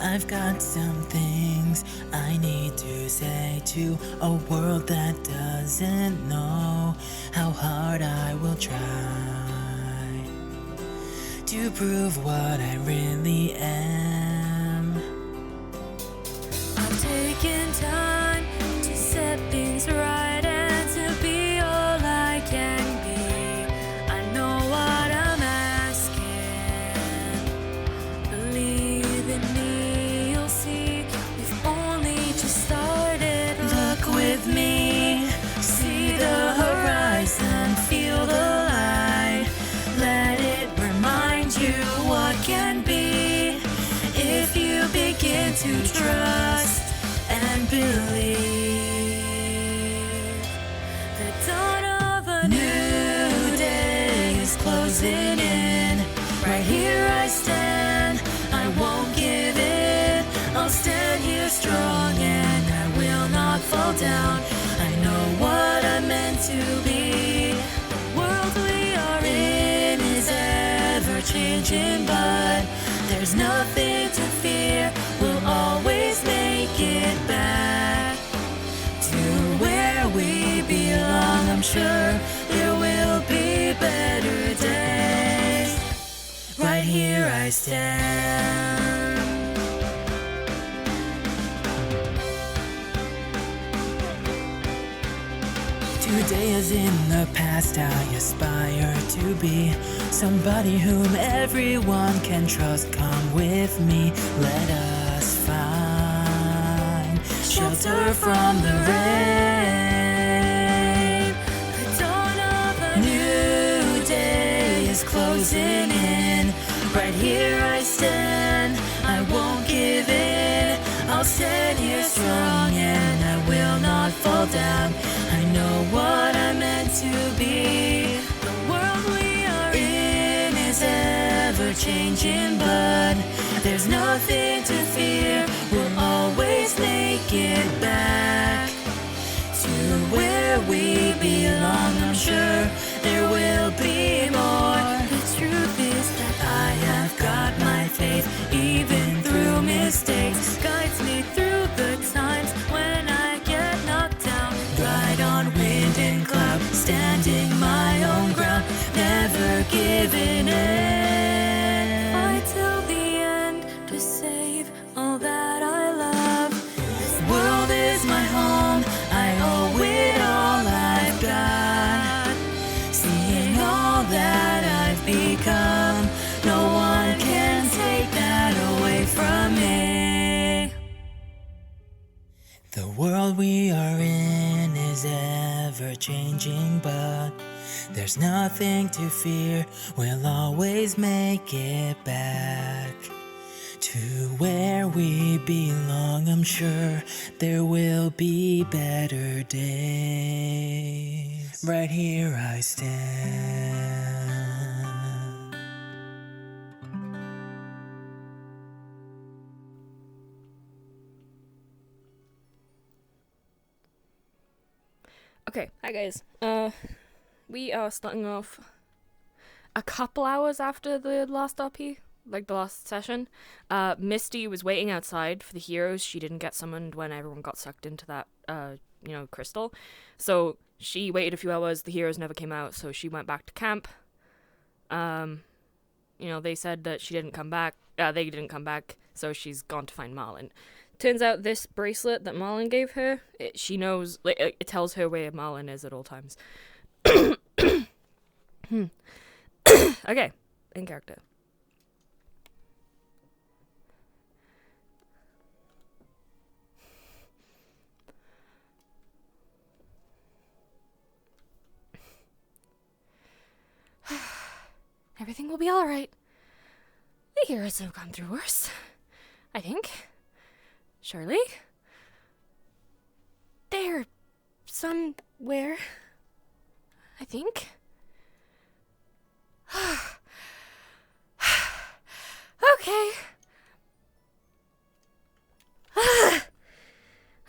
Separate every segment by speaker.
Speaker 1: I've got some things I need to say to a world that doesn't know how hard I will try to prove what I really am.
Speaker 2: I've taken time to set things right and to be all I can be. I know what I'm asking. Believe in me, you'll see. We've only just started.
Speaker 1: Look with me, see the horizon, feel the light. Let it remind you what can be if you begin to trust and believe.
Speaker 2: The dawn of a
Speaker 1: New day is closing in. Right here I stand, I won't give in. I'll stand here strong and I will not fall down. I know what I'm meant to be.
Speaker 2: The world we are
Speaker 1: In is ever changing, but there's nothing to fear. We'll always make it back to where we belong. I'm sure there will be better days. Right here I stand. Today is in the past, I aspire to be somebody whom everyone can trust. Come with me, let us find shelter from the rain.
Speaker 2: the dawn of a
Speaker 1: New day is closing in. Right here I stand, I won't give in. I'll stand here strong and I will not fall down. I know what I'm meant to be.
Speaker 2: The world we are
Speaker 1: In is ever changing, but there's nothing to fear. We'll always make it back to where we belong. I'm sure there will be more.
Speaker 2: The truth is that
Speaker 1: I have got my faith, even through mistakes.
Speaker 2: guides me through the times when I get knocked down.
Speaker 1: Ride on wind and cloud, standing my own ground, never giving in.
Speaker 2: Fight till the end to save all that I love.
Speaker 1: This world is my home, I owe it all I've got. Seeing all that I've become, no one can take that away from me. The world we are in is ever changing, but there's nothing to fear. We'll always make it back to where we belong. I'm sure there will be better days. Right here I stand.
Speaker 3: Okay, hi guys. We are starting off a couple hours after the last RP, like the last session. Misty was waiting outside for the heroes. She didn't get summoned when everyone got sucked into that, crystal. So she waited a few hours. The heroes never came out, so she went back to camp. They said that she didn't come back. They didn't come back, so she's gone to find Marlin. Turns out this bracelet that Marlin gave her, she knows, it tells her where Marlin is at all times. Okay, in character. Everything will be alright. The heroes have gone through worse, I think. Surely? They're somewhere, I think. Okay.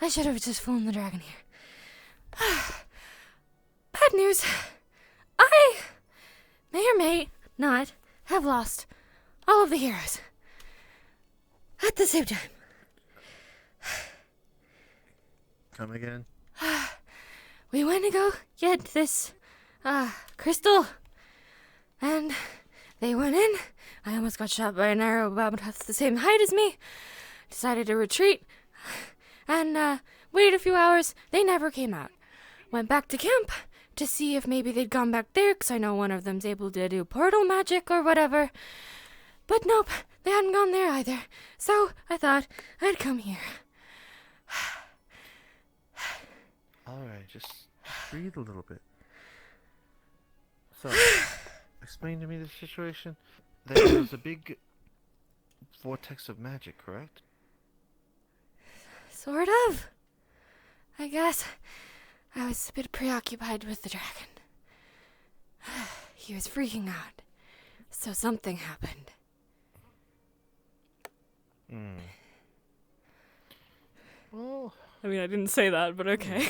Speaker 3: I should have just flown the dragon here. Bad news. I may or may not have lost all of the heroes.
Speaker 2: at the same time.
Speaker 4: Come again?
Speaker 2: We went to go get this crystal, and they went in. I almost got shot by an arrow about the same height as me. Decided to retreat, and waited a few hours. They never came out. Went back to camp to see if maybe they'd gone back there, because I know one of them's able to do portal magic or whatever. But nope, they hadn't gone there either. So I thought I'd come here.
Speaker 4: Alright, just breathe a little bit. So, explain to me the situation. There was a big vortex of magic, correct?
Speaker 2: Sort of. I guess I was a bit preoccupied with the dragon. He was freaking out. So something happened.
Speaker 4: Well,
Speaker 3: I mean, I didn't say that, but okay.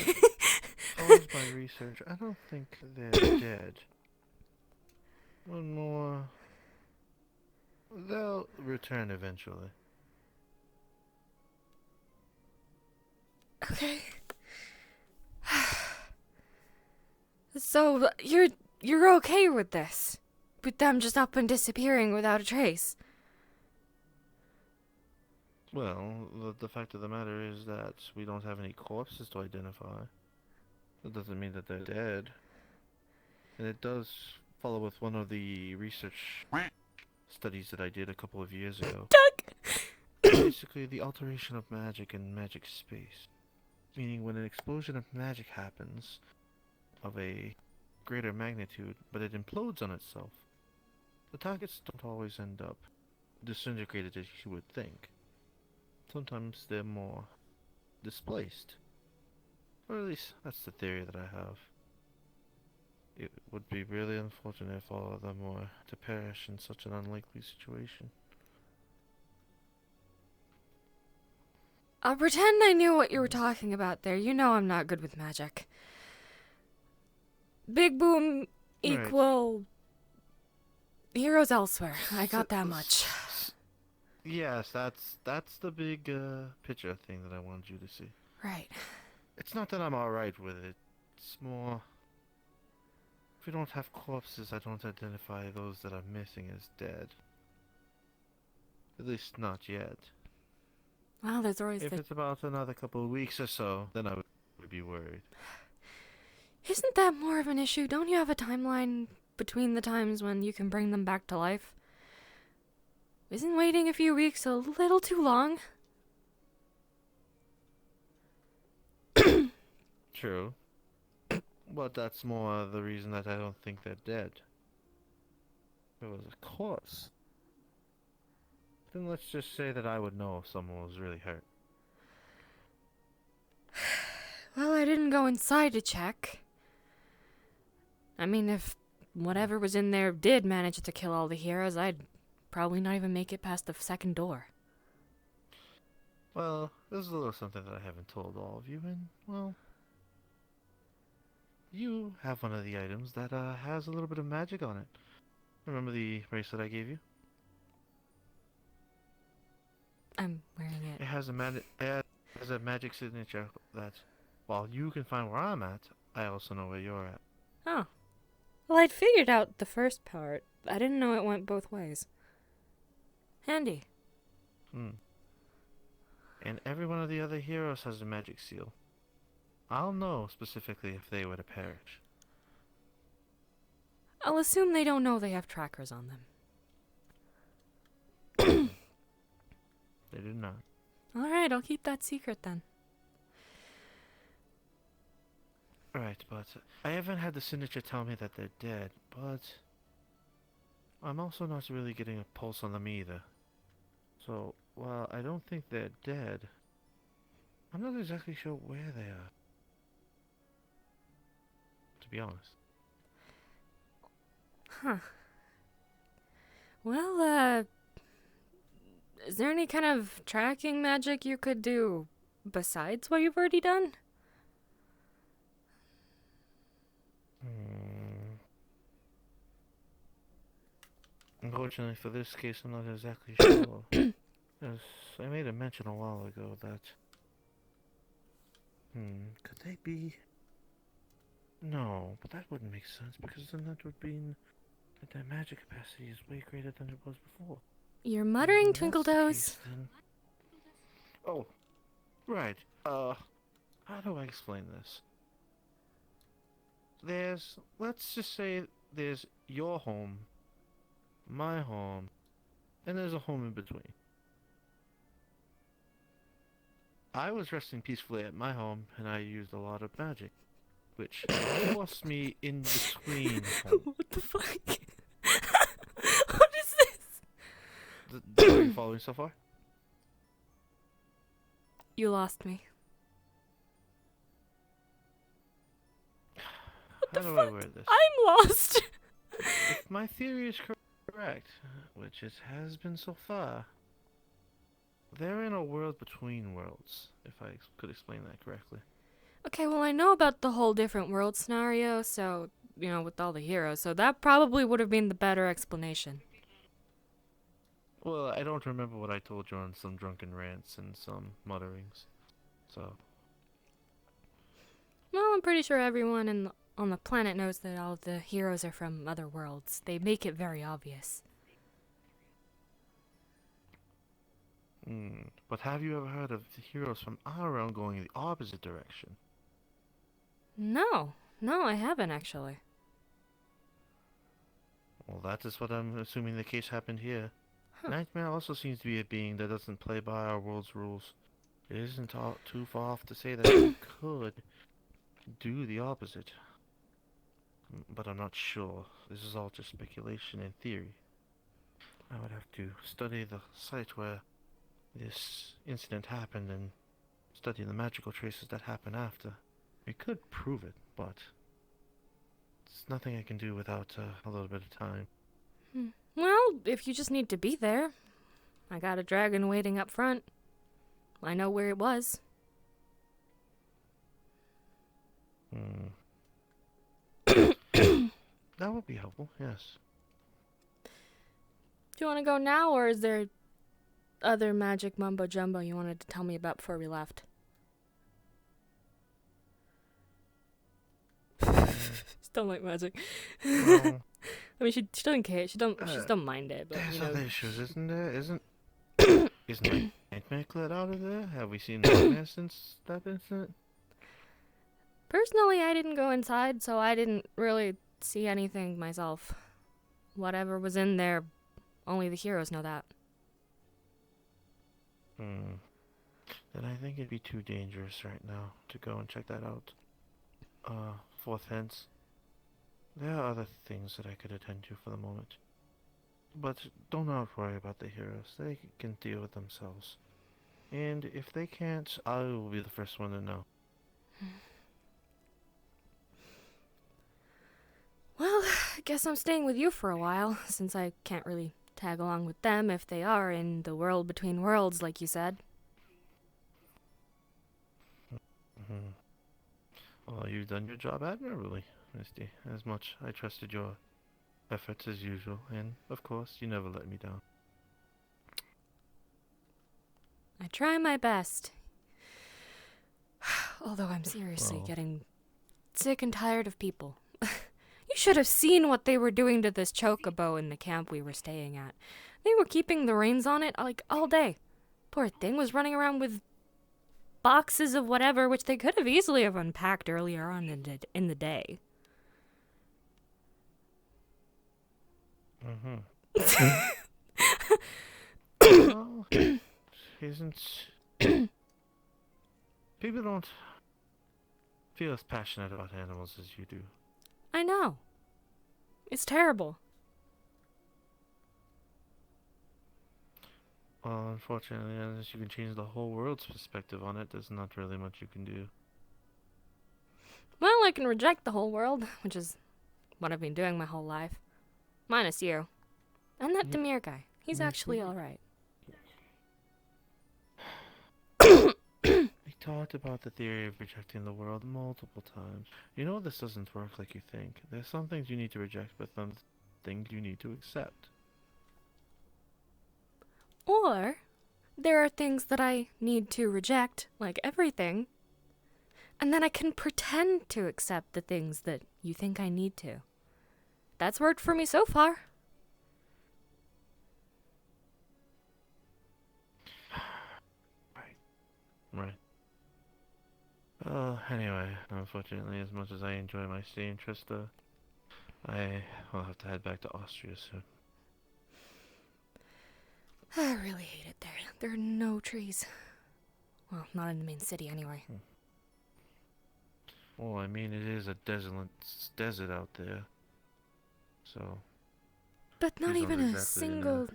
Speaker 4: as my research, I don't think they're dead. One more. They'll return eventually.
Speaker 2: Okay. So you're okay with this? With them just up and disappearing without a trace?
Speaker 4: Well, the fact of the matter is that we don't have any corpses to identify. That doesn't mean that they're dead. And it does follow with one of the research studies that I did a couple of years ago. Basically, the alteration of magic in magic space. Meaning when an explosion of magic happens of a greater magnitude, but it implodes on itself, the targets don't always end up disintegrated as you would think. Sometimes they're more displaced. Or at least that's the theory that I have. It would be really unfortunate if all of them were to perish in such an unlikely situation.
Speaker 2: I'll pretend I knew what you were talking about there. You know I'm not good with magic. Big boom equal heroes elsewhere. I got that much.
Speaker 4: Yes, that's the big picture thing that I wanted you to see.
Speaker 2: Right.
Speaker 4: It's not that I'm alright with it. It's more... If we don't have corpses, I don't identify those that are missing as dead. At least not yet.
Speaker 2: Well, there's always
Speaker 4: If it's about another couple of weeks or so, then I would be worried.
Speaker 2: Isn't that more of an issue? Don't you have a timeline between the times when you can bring them back to life? Isn't waiting a few weeks a little too long?
Speaker 4: True. But that's more the reason that I don't think they're dead. If it was a corpse, then let's just say that I would know if someone was really hurt.
Speaker 2: Well, I didn't go inside to check. I mean, if whatever was in there did manage to kill all the heroes, I'd probably not even make it past the second door.
Speaker 4: Well, there's a little something that I haven't told all of you, and, well... You have one of the items that has a little bit of magic on it. Remember the bracelet I gave you?
Speaker 2: I'm wearing it.
Speaker 4: It has a magic signature that, while you can find where I'm at, I also know where you're at.
Speaker 2: Oh. Well, I'd figured out the first part. I didn't know it went both ways. Handy.
Speaker 4: And every one of the other heroes has a magic seal. I'll know specifically if they were to perish.
Speaker 2: I'll assume they don't know they have trackers on them.
Speaker 4: They do not.
Speaker 2: Alright, I'll keep that secret then.
Speaker 4: Right, but I haven't had the signature tell me that they're dead, but I'm also not really getting a pulse on them either. So, while I don't think they're dead, I'm not exactly sure where they are. To be honest.
Speaker 2: Huh. Well, is there any kind of tracking magic you could do besides what you've already done?
Speaker 4: Unfortunately for this case, I'm not exactly sure. As I made a mention a while ago that... could they be... No, but that wouldn't make sense because then that would mean that their magic capacity is way greater than it was before.
Speaker 3: You're
Speaker 4: And
Speaker 3: muttering,
Speaker 4: if
Speaker 3: Twinkle
Speaker 4: that's the
Speaker 3: Toes.
Speaker 4: case, then... Oh, right. How do I explain this? Let's just say there's your home, my home, and there's a home in between. I was resting peacefully at my home, and I used a lot of magic, which forced me in between homes.
Speaker 3: What the fuck? What is this?
Speaker 4: Are you following so far?
Speaker 3: You lost me.
Speaker 4: How do I word this?
Speaker 3: I'm lost.
Speaker 4: If my theory is correct, which it has been so far, they're in a world between worlds, if I could explain that correctly.
Speaker 3: Okay, well, I know about the whole different world scenario, so, you know, with all the heroes, so that probably would have been the better explanation.
Speaker 4: Well, I don't remember what I told you on some drunken rants and some mutterings, so...
Speaker 3: Well, I'm pretty sure everyone on the planet knows that all of the heroes are from other worlds. They make it very obvious.
Speaker 4: But have you ever heard of the heroes from our realm going the opposite direction?
Speaker 3: No, I haven't actually.
Speaker 4: Well, that is what I'm assuming the case happened here.
Speaker 3: Huh.
Speaker 4: Nightmare also seems to be a being that doesn't play by our world's rules. It isn't too far off to say that he could do the opposite. But I'm not sure. This is all just speculation and theory. I would have to study the site where this incident happened and study the magical traces that happen after. We could prove it, but it's nothing I can do without a little bit of time.
Speaker 3: Well, if you just need to be there, I got a dragon waiting up front. I know where it was.
Speaker 4: That would be helpful, yes.
Speaker 3: Do you want to go now, or is there other magic mumbo jumbo you wanted to tell me about before we left? Don't like magic.
Speaker 4: Well,
Speaker 3: I mean, she doesn't care. She don't mind it. But
Speaker 4: there's
Speaker 3: you know,
Speaker 4: other issues, isn't there? Isn't Nightmare cleared out of there? Have we seen Nightmare since that incident?
Speaker 3: personally, I didn't go inside, so I didn't really see anything myself. Whatever was in there, only the heroes know that.
Speaker 4: Then I think it'd be too dangerous right now to go and check that out. Fourth hence. There are other things that I could attend to for the moment. But do not worry about the heroes. They can deal with themselves. And if they can't, I will be the first one to know.
Speaker 3: Well, I guess I'm staying with you for a while, since I can't really tag along with them if they are in the world between worlds, like you said.
Speaker 4: Well, you've done your job admirably, Misty. As much I trusted your efforts as usual, and of course, you never let me down.
Speaker 3: I try my best. Although I'm seriously
Speaker 4: Well.
Speaker 3: getting sick and tired of people. You should have seen what they were doing to this chocobo in the camp we were staying at. They were keeping the reins on it, like, all day. Poor thing was running around with boxes of whatever, which they could have easily have unpacked earlier on in the day.
Speaker 4: Well, isn't... People don't feel as passionate about animals as you do.
Speaker 3: I know. It's terrible.
Speaker 4: Well, unfortunately, unless you can change the whole world's perspective on it, there's not really much you can do.
Speaker 3: Well, I can reject the whole world, which is what I've been doing my whole life. Minus you. And that Demir guy. He's actually alright.
Speaker 4: We talked about the theory of rejecting the world multiple times. You know this doesn't work like you think. There's some things you need to reject, but some things you need to accept.
Speaker 3: Or there are things that I need to reject, like everything. And then I can pretend to accept the things that you think I need to. That's worked for me so far.
Speaker 4: Right. Anyway, unfortunately, as much as I enjoy my stay in Trista, I will have to head back to Austria soon.
Speaker 3: I really hate it there. There are no trees. Well, not in the main city anyway.
Speaker 4: Well, I mean, it is a desolate desert out there. So,
Speaker 3: But not
Speaker 4: trees aren't
Speaker 3: even a
Speaker 4: exactly,
Speaker 3: single...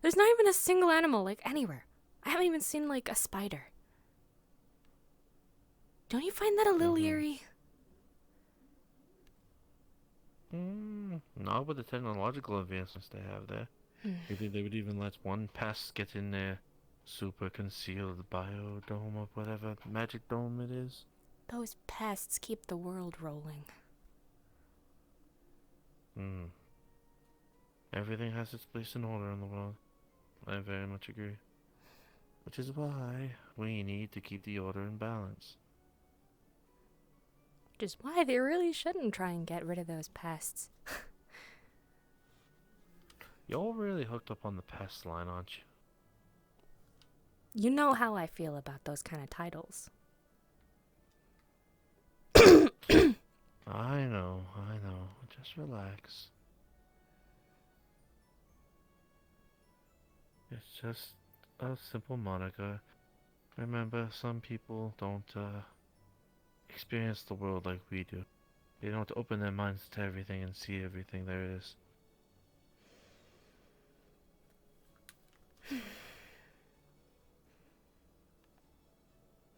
Speaker 3: There's not even a single animal, like, anywhere. I haven't even seen, like, a spider. Don't you find that a little eerie?
Speaker 4: Not with the technological advancements they have there. You think they would even let one pest get in their super concealed biodome or whatever magic dome it is?
Speaker 3: Those pests keep the world rolling.
Speaker 4: Everything has its place in order in the world. I very much agree. Which is why we need to keep the order in balance.
Speaker 3: Which is why they really shouldn't try and get rid of those pests.
Speaker 4: You're really hooked up on the pest line, aren't you?
Speaker 3: You know how I feel about those kind of titles.
Speaker 4: I know. Just relax. It's just a simple moniker. Remember, some people don't experience the world like we do. They don't open their minds to everything and see everything there is.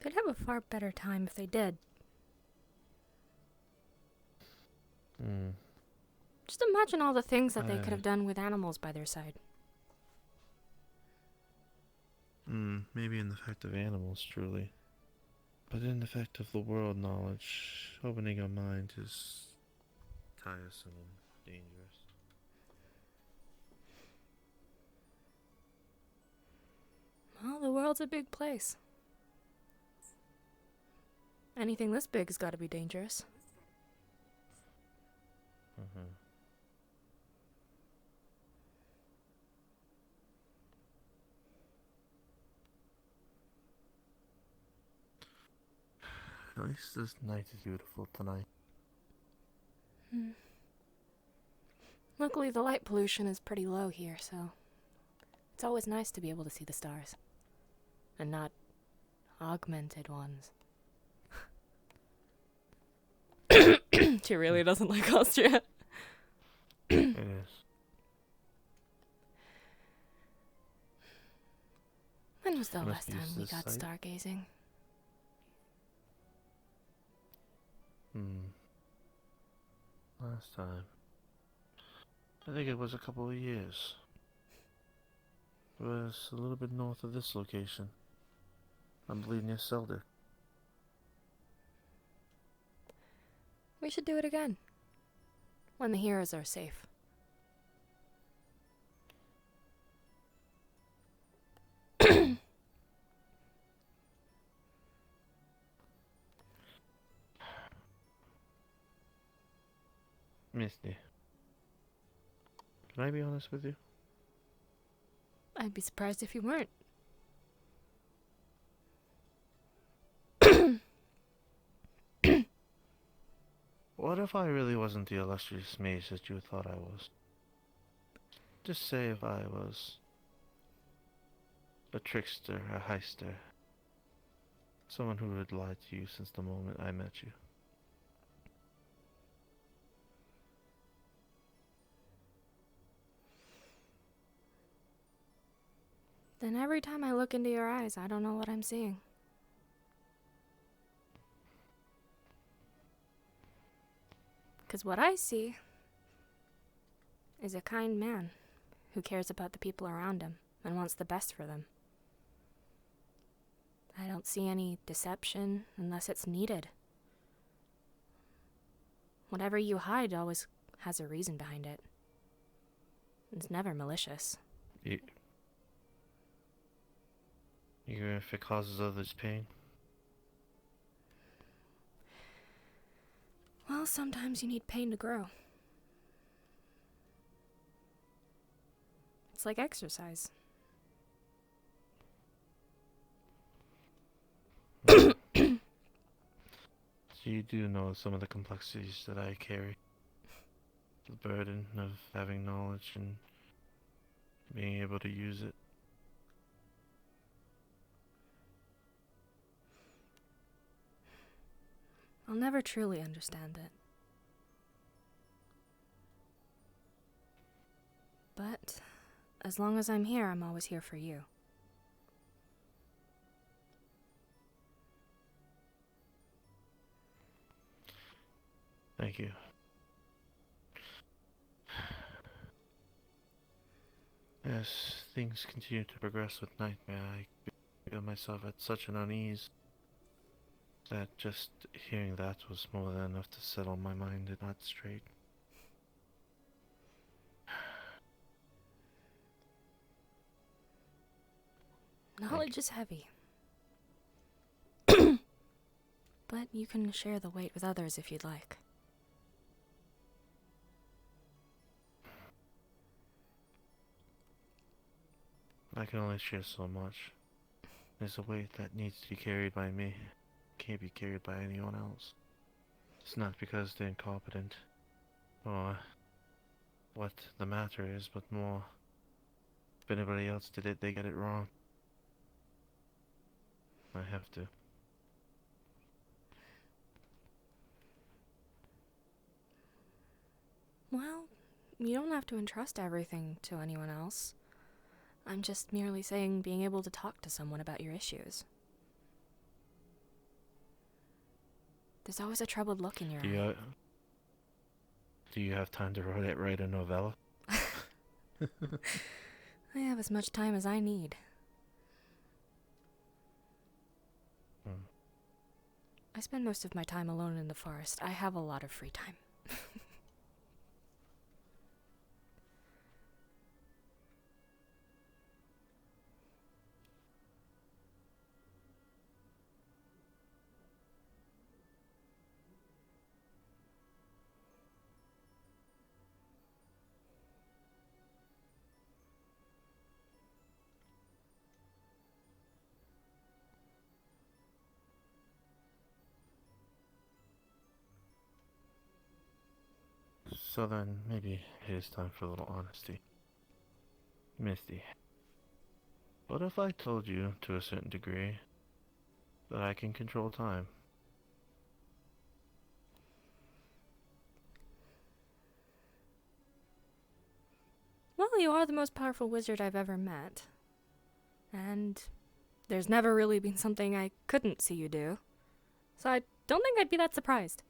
Speaker 3: They'd have a far better time if they did. Just imagine all the things that they could have done with animals by their side.
Speaker 4: Maybe in the fact of animals, truly. But in the fact of the world knowledge, opening a mind is tiresome and dangerous.
Speaker 3: Well, the world's a big place. Anything this big has got to be dangerous.
Speaker 4: At least this night is beautiful tonight.
Speaker 3: Luckily, the light pollution is pretty low here, so it's always nice to be able to see the stars. And not augmented ones. She really doesn't like Austria.
Speaker 4: It is.
Speaker 3: When was the
Speaker 4: Must
Speaker 3: last
Speaker 4: be
Speaker 3: time we
Speaker 4: this
Speaker 3: got
Speaker 4: site.
Speaker 3: stargazing?
Speaker 4: Last time. I think it was a couple of years. It was a little bit north of this location. I believe near Selder.
Speaker 3: We should do it again. When the heroes are safe.
Speaker 4: Misty. Can I be honest with you?
Speaker 3: I'd be surprised if you weren't.
Speaker 4: What if I really wasn't the illustrious mage that you thought I was? Just say if I was a trickster, a heister. Someone who had lied to you since the moment I met you.
Speaker 3: Then every time I look into your eyes, I don't know what I'm seeing. Because what I see is a kind man who cares about the people around him and wants the best for them. I don't see any deception unless it's needed. Whatever you hide always has a reason behind it. It's never malicious.
Speaker 4: Even if it causes others pain.
Speaker 3: Well, sometimes you need pain to grow. It's like exercise.
Speaker 4: So you do know some of the complexities that I carry. The burden of having knowledge and being able to use it.
Speaker 3: I'll never truly understand it. But as long as I'm here, I'm always here for you.
Speaker 4: Thank you. As things continue to progress with Nightmare, I feel myself at such an unease that just hearing that was more than enough to settle my mind at not straight.
Speaker 3: Knowledge is heavy. But you can share the weight with others if you'd like.
Speaker 4: I can only share so much. There's a weight that needs to be carried by me. Can't be carried by anyone else. It's not because they're incompetent or what the matter is, but more if anybody else did it, they get it wrong. I have to.
Speaker 3: Well, you don't have to entrust everything to anyone else. I'm just merely saying being able to talk to someone about your issues. There's always a troubled look in your eye.
Speaker 4: Do you have time to write a novella?
Speaker 3: I have as much time as I need. I spend most of my time alone in the forest. I have a lot of free time.
Speaker 4: So then, maybe it is time for a little honesty. Misty, what if I told you, to a certain degree, that I can control time?
Speaker 3: Well, you are the most powerful wizard I've ever met. And there's never really been something I couldn't see you do. So I don't think I'd be that surprised.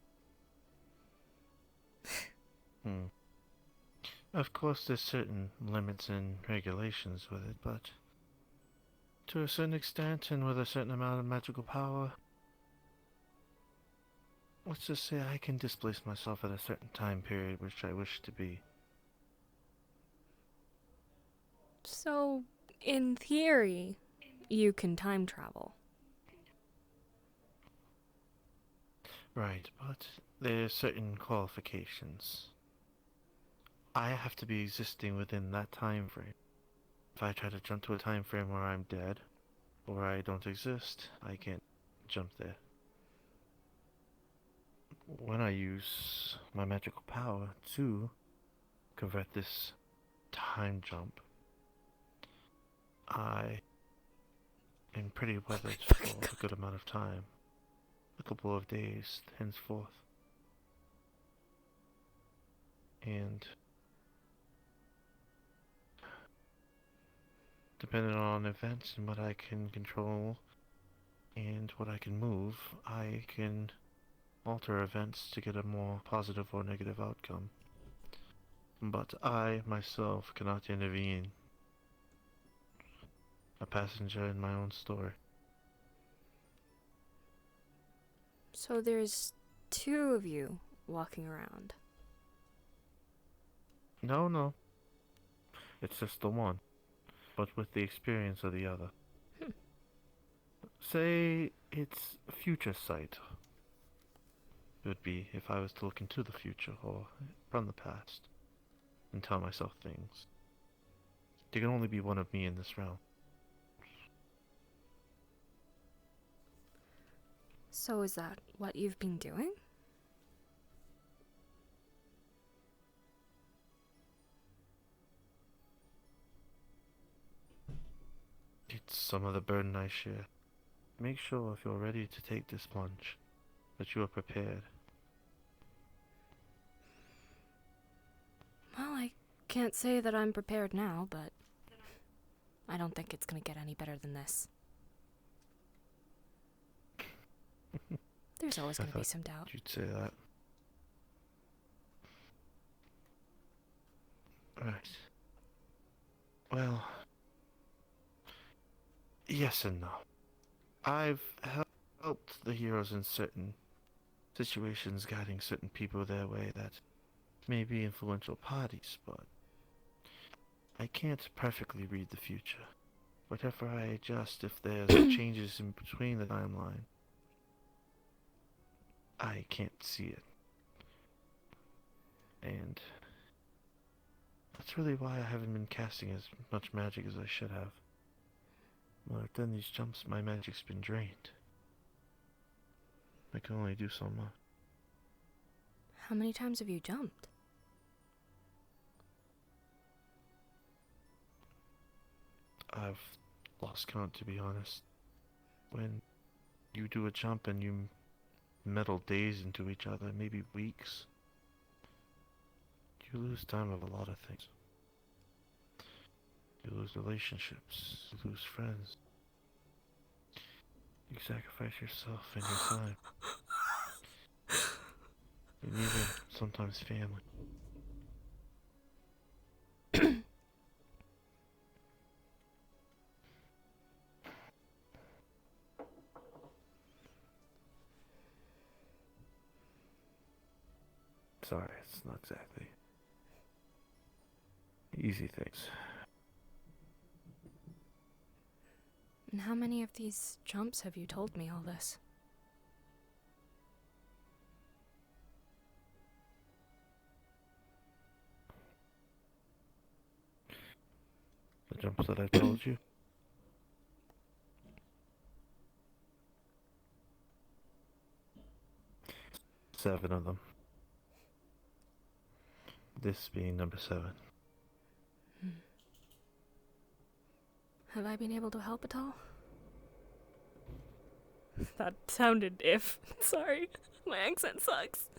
Speaker 4: Of course, there's certain limits and regulations with it, but to a certain extent and with a certain amount of magical power, let's just say I can displace myself at a certain time period which I wish to be.
Speaker 3: So, in theory, you can time travel.
Speaker 4: Right, but there are certain qualifications. I have to be existing within that time frame. If I try to jump to a time frame where I'm dead, or I don't exist, I can't jump there. When I use my magical power to convert this time jump, I am pretty weathered for a good amount of time. A couple of days henceforth. And depending on events and what I can control and what I can move, I can alter events to get a more positive or negative outcome. But I myself cannot intervene. A passenger in my own story.
Speaker 3: So there's two of you walking around.
Speaker 4: No. It's just the one, but with the experience of the other. Say it's future sight. It would be if I was to look into the future or from the past and tell myself things. There can only be one of me in this realm.
Speaker 3: So is that what you've been doing?
Speaker 4: It's some of the burden I share. Make sure if you're ready to take this plunge, that you are prepared.
Speaker 3: Well, I can't say that I'm prepared now, but I don't think it's gonna get any better than this. There's always
Speaker 4: I
Speaker 3: gonna be
Speaker 4: thought
Speaker 3: some doubt.
Speaker 4: you'd say that. Right. Well, yes and no. I've helped the heroes in certain situations, guiding certain people their way that may be influential parties, but I can't perfectly read the future. Whatever I adjust, if there's changes in between the timeline, I can't see it. And that's really why I haven't been casting as much magic as I should have. When I've done these jumps, my magic's been drained. I can only do so much.
Speaker 3: How many times have you jumped?
Speaker 4: I've lost count, to be honest. When you do a jump and you meddle days into each other, maybe weeks, you lose time of a lot of things. You lose relationships, you lose friends. You sacrifice yourself and your time. And even sometimes family. Sorry, it's not exactly easy things.
Speaker 3: And how many of these jumps have you told me all this?
Speaker 4: The jumps that I told you? 7 of them. This being number 7.
Speaker 3: Have I been able to help at all? That sounded if. Sorry, my accent sucks.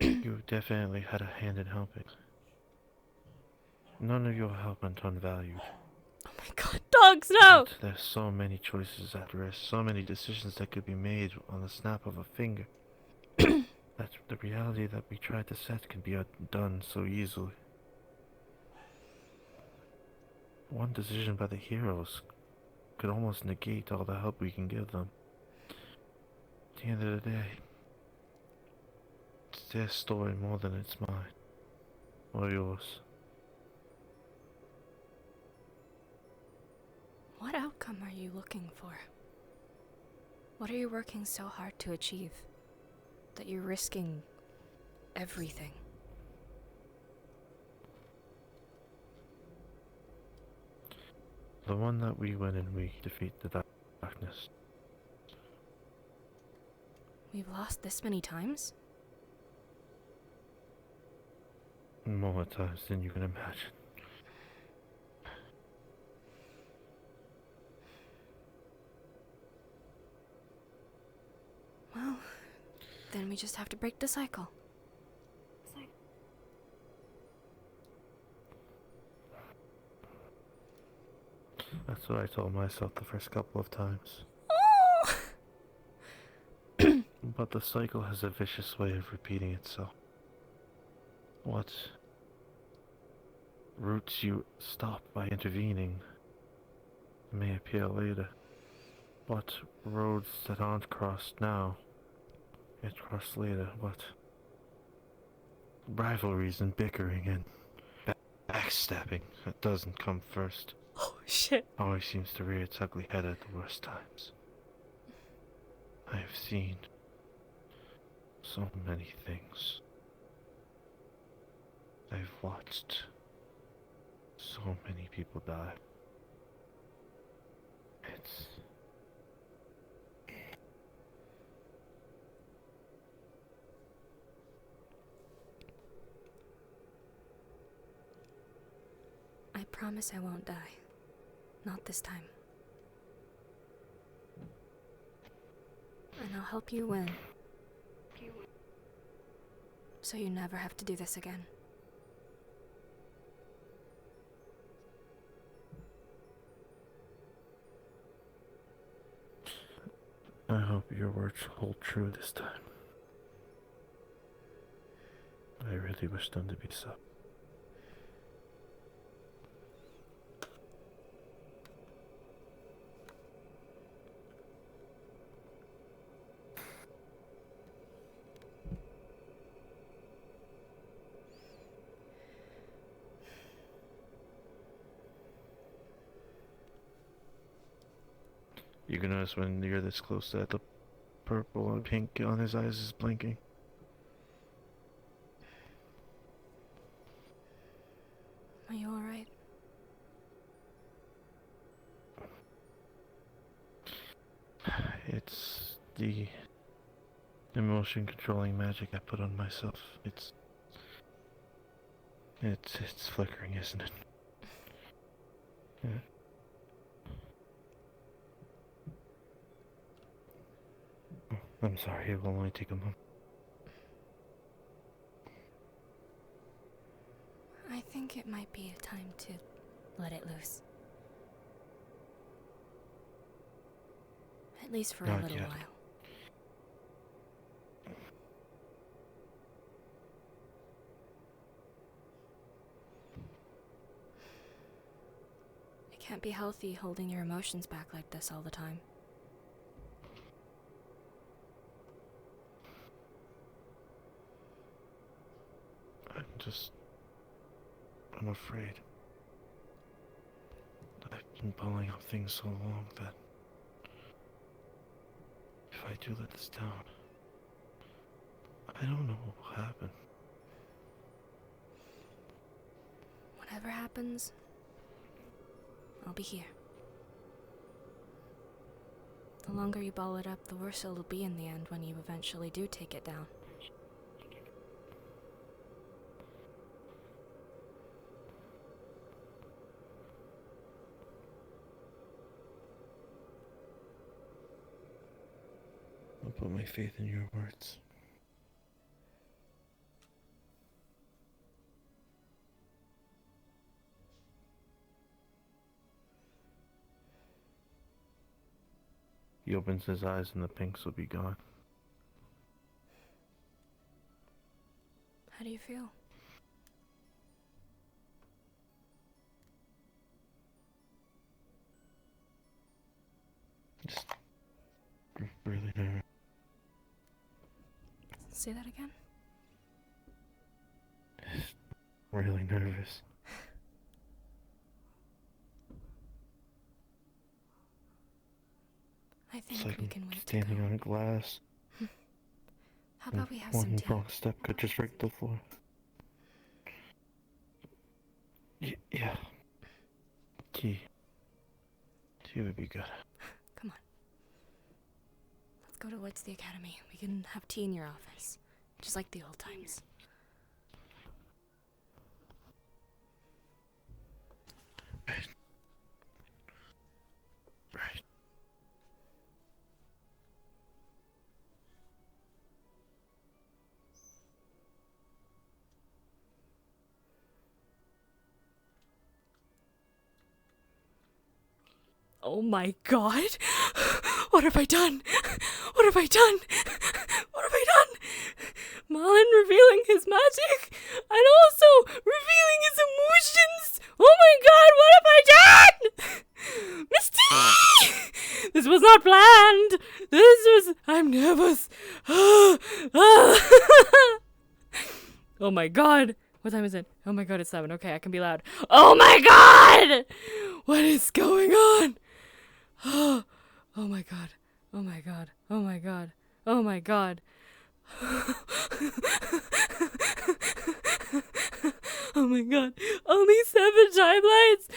Speaker 4: You definitely had a hand in helping. None of your help went unvalued.
Speaker 3: Oh my god, dogs, no!
Speaker 4: But there's so many choices at risk, so many decisions that could be made on the snap of a finger. That the reality that we tried to set can be undone so easily. One decision by the heroes could almost negate all the help we can give them. At the end of the day, it's their story more than it's mine. Or yours.
Speaker 3: What outcome are you looking for? What are you working so hard to achieve? That you're risking everything.
Speaker 4: The one that we win and we defeat the darkness.
Speaker 3: We've lost this many times?
Speaker 4: More times than you can imagine.
Speaker 3: Well, then we just have to break the cycle.
Speaker 4: That's what I told myself the first couple of times. But the cycle has a vicious way of repeating itself. What routes you stop by intervening may appear later. What roads that aren't crossed now get crossed later. What rivalries and bickering and backstabbing that doesn't come first
Speaker 3: Oh, shit.
Speaker 4: always seems to rear its ugly head at the worst times. I have seen so many things. I've watched so many people die. It's...
Speaker 2: I promise I won't die. Not this time. And I'll help you win. So you never have to do this again.
Speaker 4: I hope your words hold true this time. I really wish them to be so. You can notice when you're this close that the purple and pink on his eyes is blinking.
Speaker 2: Are you alright?
Speaker 4: It's the emotion controlling magic I put on myself. It's flickering, isn't it? Yeah. Oh, I'm sorry, it will only take a moment.
Speaker 2: I think it might be a time to let it loose. At least for a
Speaker 4: Not
Speaker 2: little
Speaker 4: yet.
Speaker 2: while. It can't be healthy holding your emotions back like this all the time.
Speaker 4: I'm afraid. I've been bottling up things so long that if I do let this down, I don't know what will happen.
Speaker 2: Whatever happens, I'll be here. The longer you ball it up, the worse it'll be in the end when you eventually do take it down.
Speaker 4: I'll put my faith in your words. He opens his eyes and the pinks will be gone.
Speaker 2: How do you feel?
Speaker 4: Just really nervous.
Speaker 2: Say that again?
Speaker 4: Really nervous.
Speaker 2: I
Speaker 4: It's
Speaker 2: think
Speaker 4: like
Speaker 2: we
Speaker 4: I'm
Speaker 2: can wait to
Speaker 4: standing
Speaker 2: go.
Speaker 4: on a glass.
Speaker 2: How about we have some
Speaker 4: One
Speaker 2: tea?
Speaker 4: wrong step could just break the floor. Yeah. Tea. Tea would be good.
Speaker 2: Come on. Let's go towards the academy. We can have tea in your office. Just like the old times.
Speaker 4: Right.
Speaker 3: Oh my god! What have I done? What have I done? What have I done? Marlin revealing his magic and also revealing his emotions! Oh my god, what have I done? Misty! This was not planned! I'm nervous. Oh my god! What time is it? Oh my god, it's 7. Okay, I can be loud. Oh my god! What is going on? Oh my god. Oh my god. Oh my god. Oh my god. Oh my god. Only 7 timelines.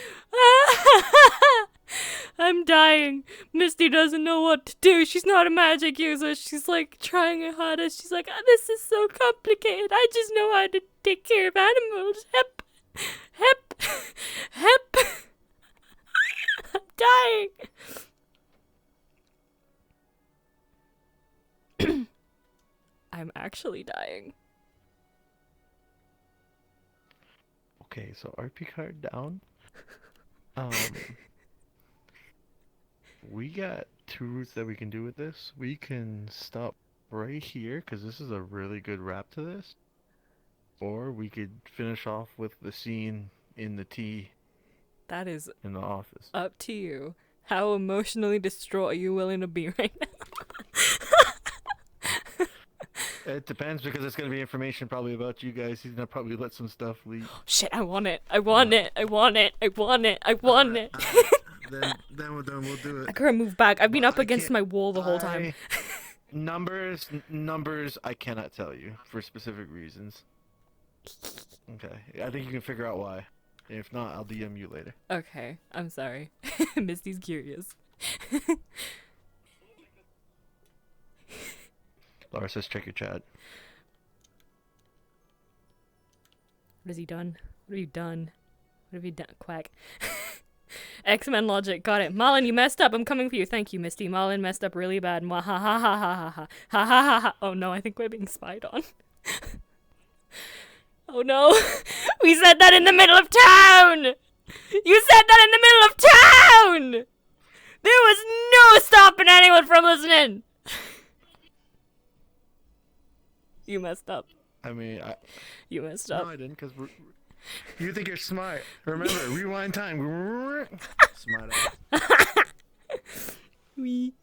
Speaker 3: I'm dying. Misty doesn't know what to do. She's not a magic user. She's like trying her hardest. She's like, this is so complicated. I just know how to take care of animals. Hep. Hep. Hep. I'm dying. I'm actually dying.
Speaker 4: Okay, so RP card down. We got 2 routes that we can do with this. We can stop right here, because this is a really good wrap to this. Or we could finish off with the scene in the tea
Speaker 3: That is
Speaker 4: in the office.
Speaker 3: up to you. How emotionally distraught are you willing to be right now?
Speaker 4: It depends, because it's going to be information probably about you guys. He's going to probably let some stuff leak.
Speaker 3: Shit, I want it. I want it. I want it. I want it. I want it.
Speaker 4: Then we'll do
Speaker 3: I
Speaker 4: it.
Speaker 3: couldn't move back. I've been
Speaker 4: But
Speaker 3: up
Speaker 4: I
Speaker 3: against
Speaker 4: can't-
Speaker 3: my wall the whole time.
Speaker 4: Numbers, I cannot tell you for specific reasons. Okay, I think you can figure out why. If not, I'll DM you later.
Speaker 3: Okay, I'm sorry. Misty's curious.
Speaker 4: Laura says check your chat.
Speaker 3: What has he done? What have you done? What have you done? Quack. X-Men logic. Got it. Marlin, you messed up. I'm coming for you. Thank you, Misty. Marlin messed up really bad. Mwah, ha ha ha ha ha ha. Ha ha ha ha. Oh no, I think we're being spied on. Oh no. We said that in the middle of town! You said that in the middle of town! There was no stopping anyone from listening! You messed up.
Speaker 4: I mean,
Speaker 3: You messed
Speaker 4: no,
Speaker 3: up.
Speaker 4: I didn't, because you think you're smart. Remember, rewind time. Smart ass.
Speaker 3: We.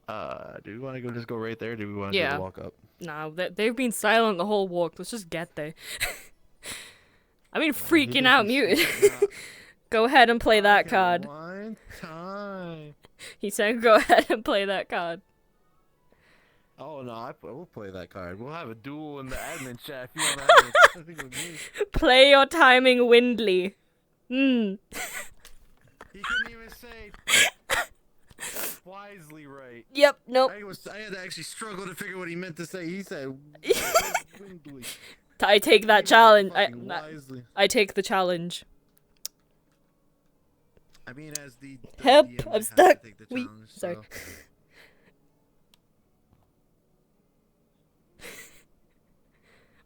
Speaker 4: Do we want to just go right there? Or do we want to
Speaker 3: Yeah.
Speaker 4: do the walk up?
Speaker 3: Nah, they've been silent the whole walk. Let's just get there. I've been freaking out muted. Go ahead and play that card.
Speaker 4: Rewind time.
Speaker 3: He said go ahead and play that card.
Speaker 4: Oh no, we'll play that card. We'll have a duel in the admin chat if you want to have it. I think with me.
Speaker 3: Play your timing windly.
Speaker 4: He couldn't even say wisely right.
Speaker 3: Yep, nope.
Speaker 4: I had to actually struggle to figure what he meant to say. He said windly.
Speaker 3: I take that challenge.
Speaker 4: Fucking wisely.
Speaker 3: I take the challenge.
Speaker 4: I mean, as the
Speaker 3: Help,
Speaker 4: DM, I
Speaker 3: I'm
Speaker 4: have to
Speaker 3: stuck.
Speaker 4: take the
Speaker 3: We-
Speaker 4: challenge,
Speaker 3: sorry.
Speaker 4: so-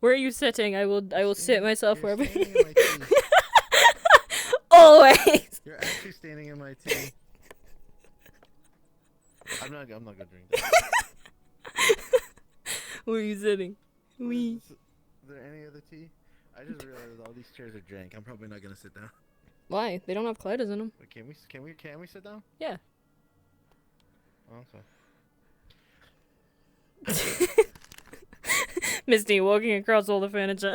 Speaker 3: Where are you sitting? I will sit myself
Speaker 4: You're
Speaker 3: wherever.
Speaker 4: standing in my tea.
Speaker 3: Always.
Speaker 4: You're actually standing in my tea. I'm not gonna drink that.
Speaker 3: Where are you sitting? We.
Speaker 4: Is there any other tea? I just realized all these chairs are jank. I'm probably not gonna sit down.
Speaker 3: Why? They don't have colliders in them.
Speaker 4: Wait, can we sit down?
Speaker 3: Yeah.
Speaker 4: Oh, sorry.
Speaker 3: Misty walking across all the furniture.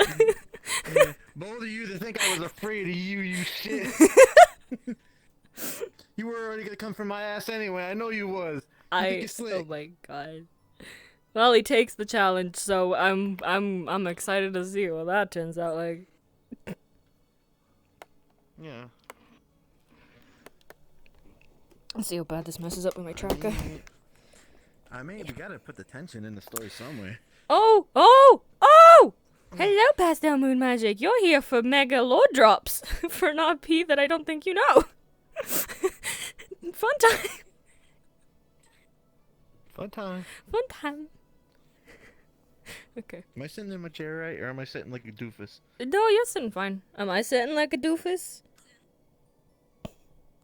Speaker 4: Yeah, both of you that think I was afraid of you, you shit. You were already gonna come for my ass anyway. I know you was. You think you're slick.
Speaker 3: Oh my god. Well, he takes the challenge, so I'm excited to see what that turns out like.
Speaker 4: Yeah.
Speaker 3: Let's see how bad this messes up with my tracker.
Speaker 4: I mean, we gotta put the tension in the story somewhere.
Speaker 3: Oh! Hello, Pastel Moon Magic. You're here for Mega Lord Drops for an RP that I don't think you know. Fun time.
Speaker 4: Fun time.
Speaker 3: Fun time. Okay.
Speaker 4: Am I sitting in my chair right, or am I sitting like a doofus?
Speaker 3: No, you're sitting fine. Am I sitting like a doofus? I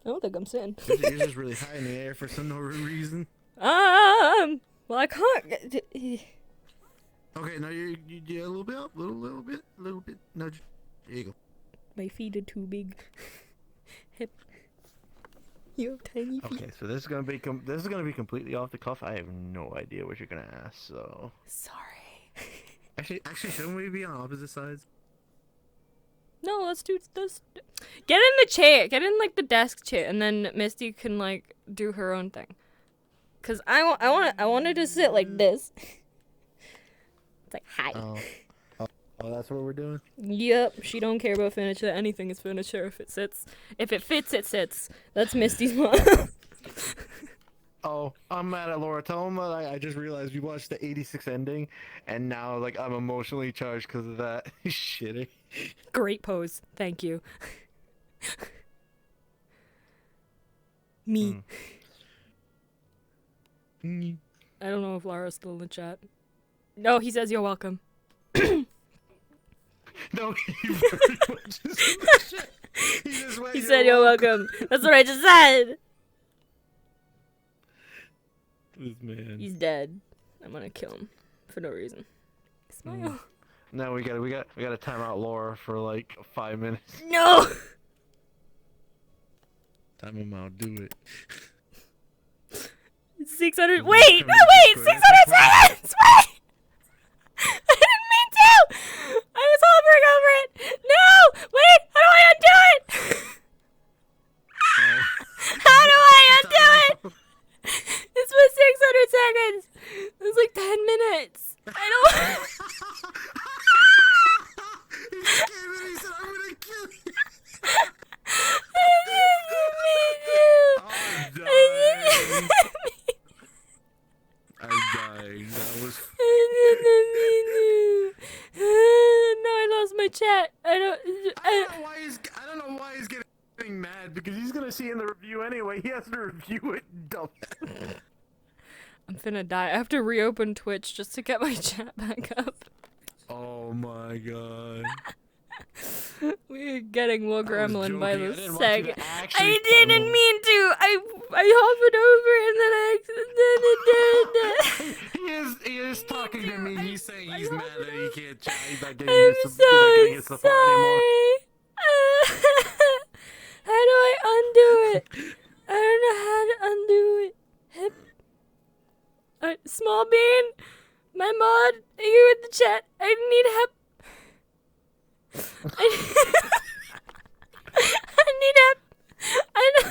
Speaker 3: don't think I'm sitting.
Speaker 4: You're just really high in the air for some no reason.
Speaker 3: Well, I can't.
Speaker 4: Okay, now you're a little bit up, little bit. No, there you go.
Speaker 3: My feet are too big. Hip. You have tiny feet.
Speaker 4: Okay, so this is gonna be completely off the cuff. I have no idea what you're gonna ask. So
Speaker 3: Sorry.
Speaker 4: actually, shouldn't we be on opposite sides?
Speaker 3: No, let's do this. Get in the chair. Get in like the desk chair, and then Misty can like do her own thing. Cause I want her to sit like this. It's like hi.
Speaker 4: Oh, that's what we're doing?
Speaker 3: Yep, she don't care about furniture. Anything is furniture if it sits. If it fits, it sits. That's Misty's mom.
Speaker 4: Oh, I'm mad at Laura. Tell him that I just realized we watched the 86 ending, and now like I'm emotionally charged because of that. Shitty.
Speaker 3: Great pose. Thank you. Me.
Speaker 4: Mm.
Speaker 3: I don't know if Lara's still in the chat. No, he says you're welcome.
Speaker 4: No, he very much is in the shit. He just went,
Speaker 3: He said you're welcome. That's what I just said.
Speaker 4: This man.
Speaker 3: He's dead. I'm gonna kill him for no reason. Smile.
Speaker 4: No, we gotta time out Laura for like 5 minutes.
Speaker 3: No.
Speaker 4: Time him out. Do it.
Speaker 3: 600. Wait. 600 seconds. Wait. I didn't mean to. I was hovering over it. No. Wait. How do I undo it? How do I undo it? This was 600 seconds. It was like 10 minutes. I don't.
Speaker 4: He just came in and he said, I'm gonna kill you. I'm dying. That was.
Speaker 3: No, I lost my chat.
Speaker 4: I don't know why he's getting mad because he's gonna see in the review anyway. He has to review it. Dumbass.
Speaker 3: I'm finna die. I have to reopen Twitch just to get my chat back up.
Speaker 4: Oh my god.
Speaker 3: We're getting more gremlin by the
Speaker 4: second.
Speaker 3: second. I didn't mean to. I hovered over and then
Speaker 4: He is talking to me. He's saying he's mad that he can't chat. He's not getting
Speaker 3: I'm
Speaker 4: his getting his
Speaker 3: so
Speaker 4: support anymore.
Speaker 3: sorry. How do I undo it? I don't know how to undo it. Small bean, my mod, are you in the chat? I need help. I need help. I know.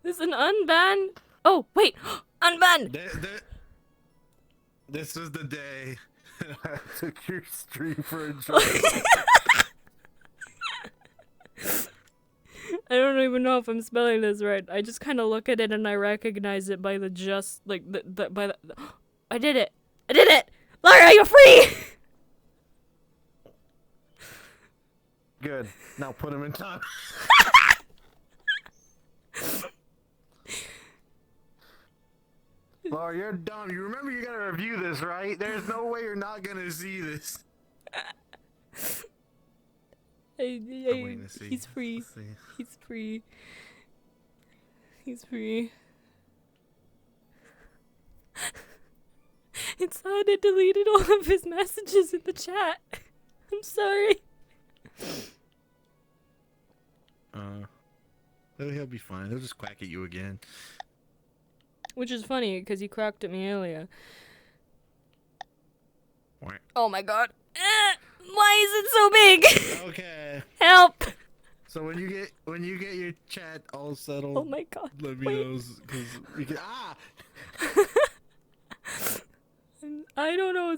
Speaker 3: There's an unban. Oh wait, unban.
Speaker 4: This was the day I took your stream for a joke.
Speaker 3: I don't even know if I'm spelling this right. I just kind of look at it and I recognize it by the just like by the. I did it! I did it! Lara, you're free!
Speaker 4: Good. Now put him in time. Laura, you're dumb. You remember you gotta review this, right? There's no way you're not gonna see this. I'm waiting to see.
Speaker 3: He's free.
Speaker 4: Let's see.
Speaker 3: He's free. He's free. It's hard. I deleted all of his messages in the chat. I'm sorry.
Speaker 4: He'll be fine. He'll just quack at you again.
Speaker 3: Which is funny because he cracked at me earlier.
Speaker 4: What?
Speaker 3: Oh my god. Why is it so big?
Speaker 4: Okay.
Speaker 3: Help!
Speaker 4: So when you get your chat all settled,
Speaker 3: Oh my god.
Speaker 4: let me
Speaker 3: Wait.
Speaker 4: know because we can.
Speaker 3: I don't know.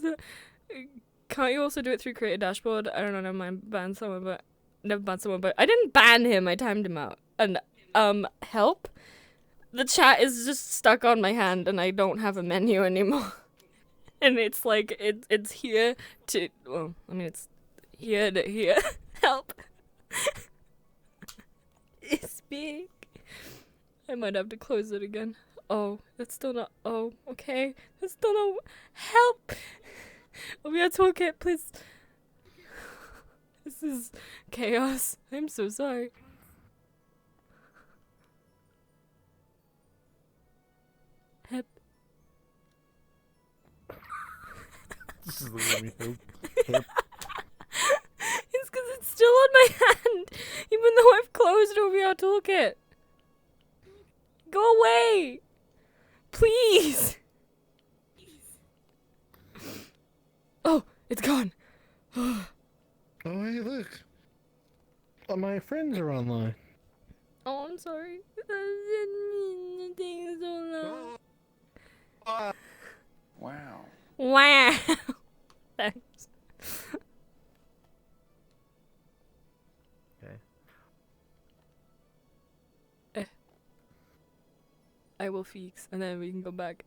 Speaker 3: Can't you also do it through create a dashboard? I don't know. Never mind. Ban someone, but never ban someone. But I didn't ban him. I timed him out. And help. The chat is just stuck on my hand, and I don't have a menu anymore. And it's like it's here to. Well, I mean it's here to here. Help. It's big. I might have to close it again. Oh, that's still not. Oh, okay. That's still not. Help! Oh, yeah, toolkit, please. This is chaos. I'm so sorry. Help.
Speaker 4: This is the me help.
Speaker 3: It's because it's still on my hand, even though I've closed OVR toolkit. Go away! Please! Oh, it's gone.
Speaker 4: Oh, hey, look. All my friends are online.
Speaker 3: Oh, I'm sorry. That didn't mean to take so long.
Speaker 5: Wow.
Speaker 3: Wow. Thanks.
Speaker 4: Okay.
Speaker 3: I will fix, and then we can go back.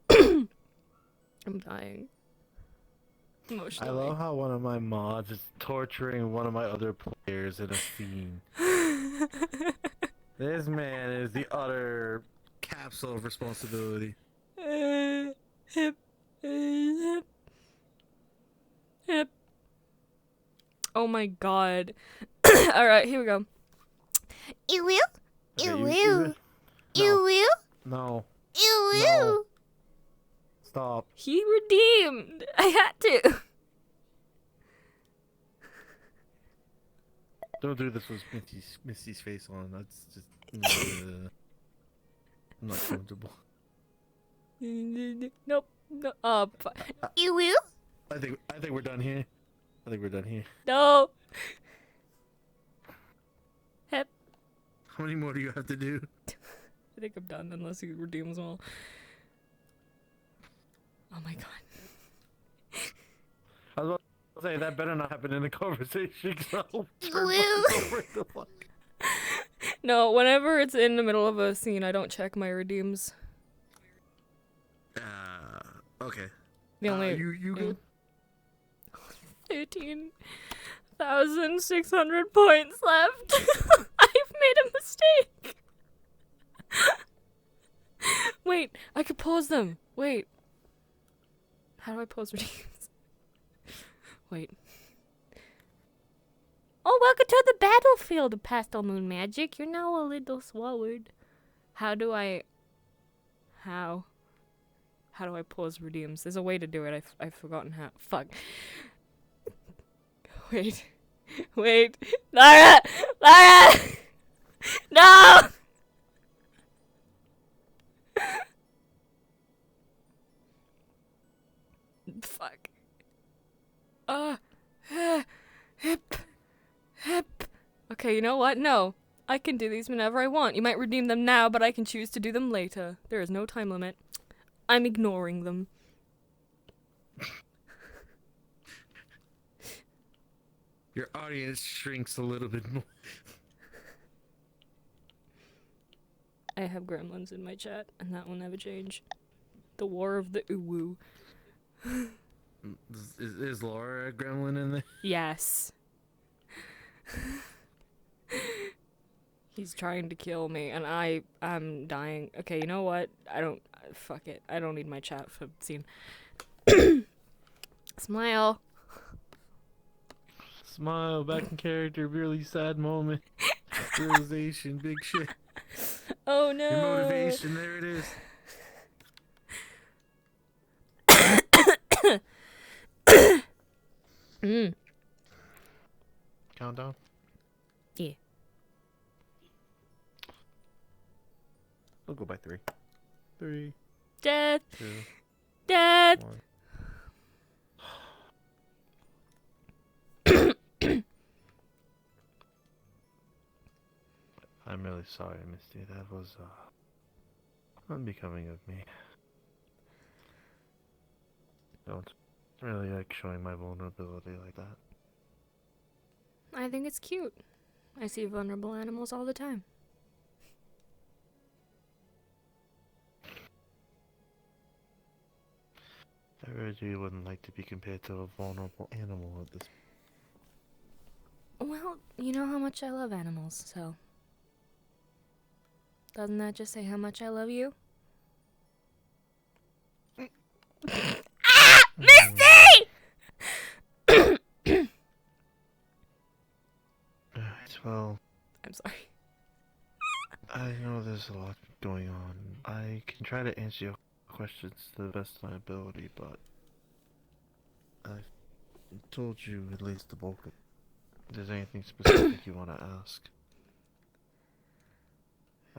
Speaker 3: I'm dying.
Speaker 4: I
Speaker 3: Emotionally.
Speaker 4: love how one of my mods is torturing one of my other players in a scene. This man is the utter capsule of responsibility.
Speaker 3: Hip. Hip. Hip. Oh my god. Alright, here we go.
Speaker 2: You will?
Speaker 4: Okay,
Speaker 2: You
Speaker 4: you-
Speaker 2: will?
Speaker 4: No.
Speaker 2: You will?
Speaker 4: No.
Speaker 2: You
Speaker 4: No.
Speaker 2: will?
Speaker 4: Stop.
Speaker 3: He redeemed. I had to.
Speaker 4: Don't do this with Misty's face on. That's just. I'm not comfortable.
Speaker 3: Nope. No. Oh,
Speaker 2: You will?
Speaker 4: I think we're done here. I think we're done here.
Speaker 3: no. Hip.
Speaker 4: How many more do you have to do?
Speaker 3: I think I'm done unless he redeems them all. Oh my god.
Speaker 4: I was about to say that better not happen in the conversation. So
Speaker 2: will.
Speaker 3: No, whenever it's in the middle of a scene, I don't check my redeems.
Speaker 4: Okay.
Speaker 3: The only
Speaker 4: You good?
Speaker 3: 13,600 points left. I've made a mistake. Wait, I could pause them. Wait. How do I pause redeems? Wait. Oh, welcome to the battlefield of Pastel Moon Magic. You're now a little swallowed. How do I pause redeems? There's a way to do it. I've forgotten how. Fuck. Wait. Wait. Lara! Lara! No! Fuck. Hip. Hip. Okay, you know what? No. I can do these whenever I want. You might redeem them now, but I can choose to do them later. There is no time limit. I'm ignoring them.
Speaker 4: Your audience shrinks a little bit more.
Speaker 3: I have gremlins in my chat, and that will never change. The War of the Uwu.
Speaker 4: Is Laura a gremlin in there?
Speaker 3: Yes. He's trying to kill me, and I'm dying. Okay, you know what? Fuck it. I don't need my chat for scene. Smile.
Speaker 4: Smile, back in character, really sad moment. Realization, big shit.
Speaker 3: Oh no.
Speaker 4: Your motivation, there it is. Countdown?
Speaker 3: Yeah.
Speaker 4: I'll go by 3. 3,
Speaker 3: Death.
Speaker 4: 2,
Speaker 3: Death.
Speaker 4: 1. I'm really sorry, Misty. That was unbecoming of me. Don't really like showing my vulnerability like that.
Speaker 3: I think it's cute. I see vulnerable animals all the time.
Speaker 4: I really wouldn't like to be compared to a vulnerable animal at this.
Speaker 3: Well, you know how much I love animals, so. Doesn't that just say how much I love you? Ah! Misty!
Speaker 4: Alright, well,
Speaker 3: I'm sorry.
Speaker 4: I know there's a lot going on. I can try to answer your questions to the best of my ability, but I've told you at least the bulk of it. If there's anything specific you want to ask,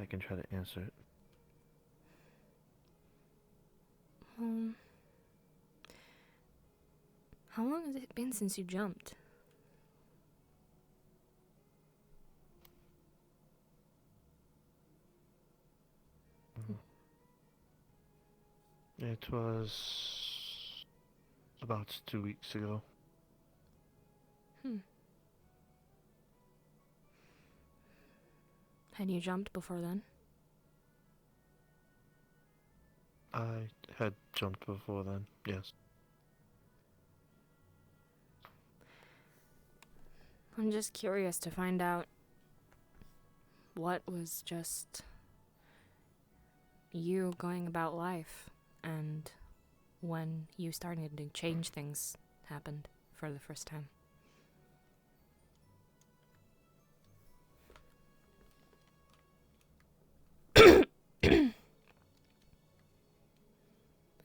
Speaker 4: I can try to answer it.
Speaker 3: How long has it been since you jumped?
Speaker 4: It was about 2 weeks ago.
Speaker 3: Had you jumped before then?
Speaker 4: I had jumped before then, yes.
Speaker 3: I'm just curious to find out what was just you going about life and when you started to change things happened for the first time.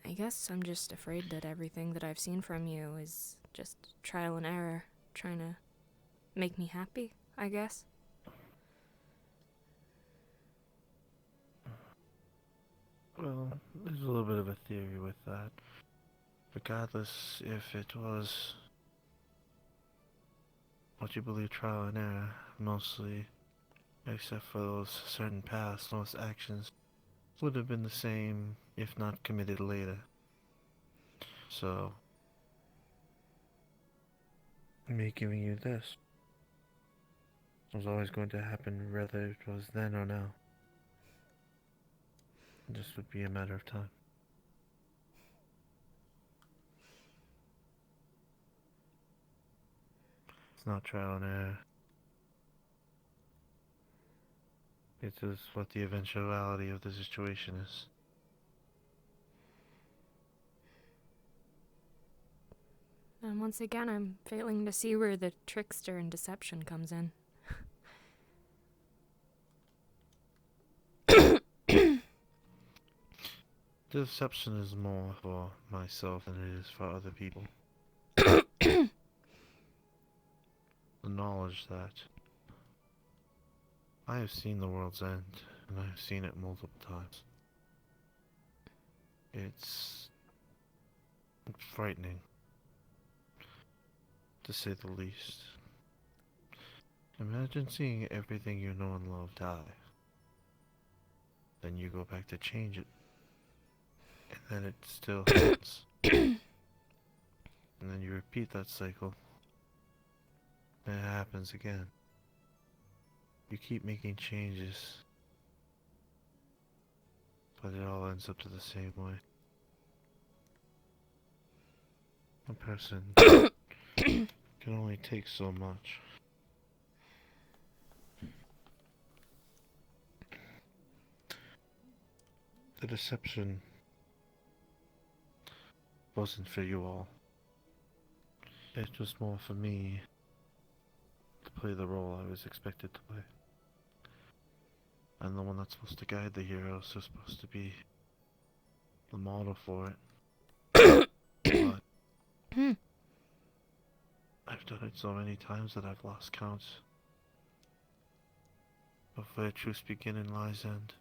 Speaker 3: I guess I'm just afraid that everything that I've seen from you is just trial and error, trying to make me happy, I guess.
Speaker 4: Well, there's a little bit of a theory with that. Regardless if it was what you believe trial and error, mostly, except for those certain paths, most actions would have been the same if not committed later. So, me giving you this was always going to happen whether it was then or now. It just would be a matter of time. It's not trial and error. It is what the eventuality of the situation is.
Speaker 3: And once again, I'm failing to see where the trickster and deception comes in.
Speaker 4: Deception is more for myself than it is for other people. The knowledge that I have seen the world's end, and I have seen it multiple times. It's frightening, to say the least. Imagine seeing everything you know and love die. Then you go back to change it, and then it still happens. And then you repeat that cycle, and it happens again. You keep making changes, but it all ends up to the same way. A person can only take so much. The deception wasn't for you all. It was more for me to play the role I was expected to play. I'm the one that's supposed to guide the hero, so supposed to be the model for it. But I've done it so many times that I've lost count of where truths begin and lies end.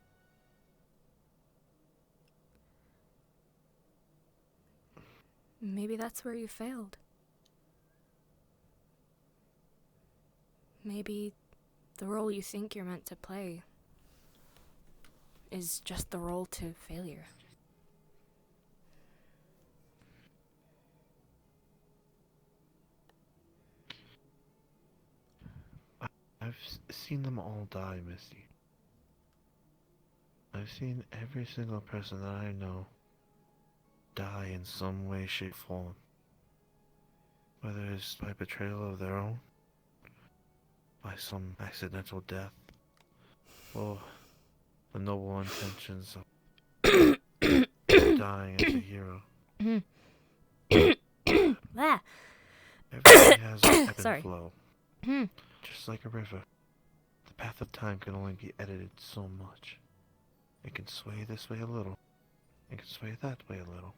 Speaker 3: Maybe that's where you failed. Maybe the role you think you're meant to play is just the role to failure.
Speaker 4: I've seen them all die, Misty. I've seen every single person that I know die in some way, shape, form. Whether it's by betrayal of their own, by some accidental death, or the noble intentions of dying as a hero.
Speaker 3: Ah.
Speaker 4: Everything has an ebb
Speaker 3: Sorry.
Speaker 4: and flow. Just like a river, the path of time can only be edited so much. It can sway this way a little, it can sway that way a little,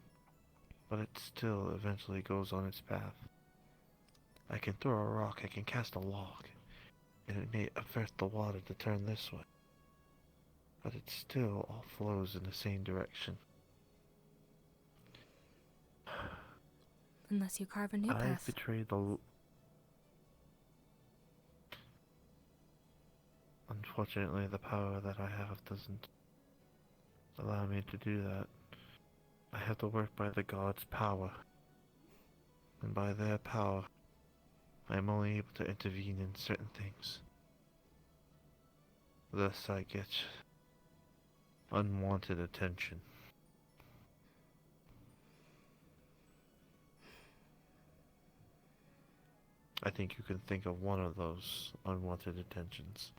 Speaker 4: but it still eventually goes on its path. I can throw a rock, I can cast a log, and it may avert the water to turn this way, but it still all flows in the same direction.
Speaker 3: unless you carve a new
Speaker 4: I
Speaker 3: path.
Speaker 4: betrayed the. Unfortunately, the power that I have doesn't allow me to do that. I have to work by the gods' power. And by their power, I am only able to intervene in certain things. Thus I get unwanted attention. I think you can think of one of those unwanted attentions.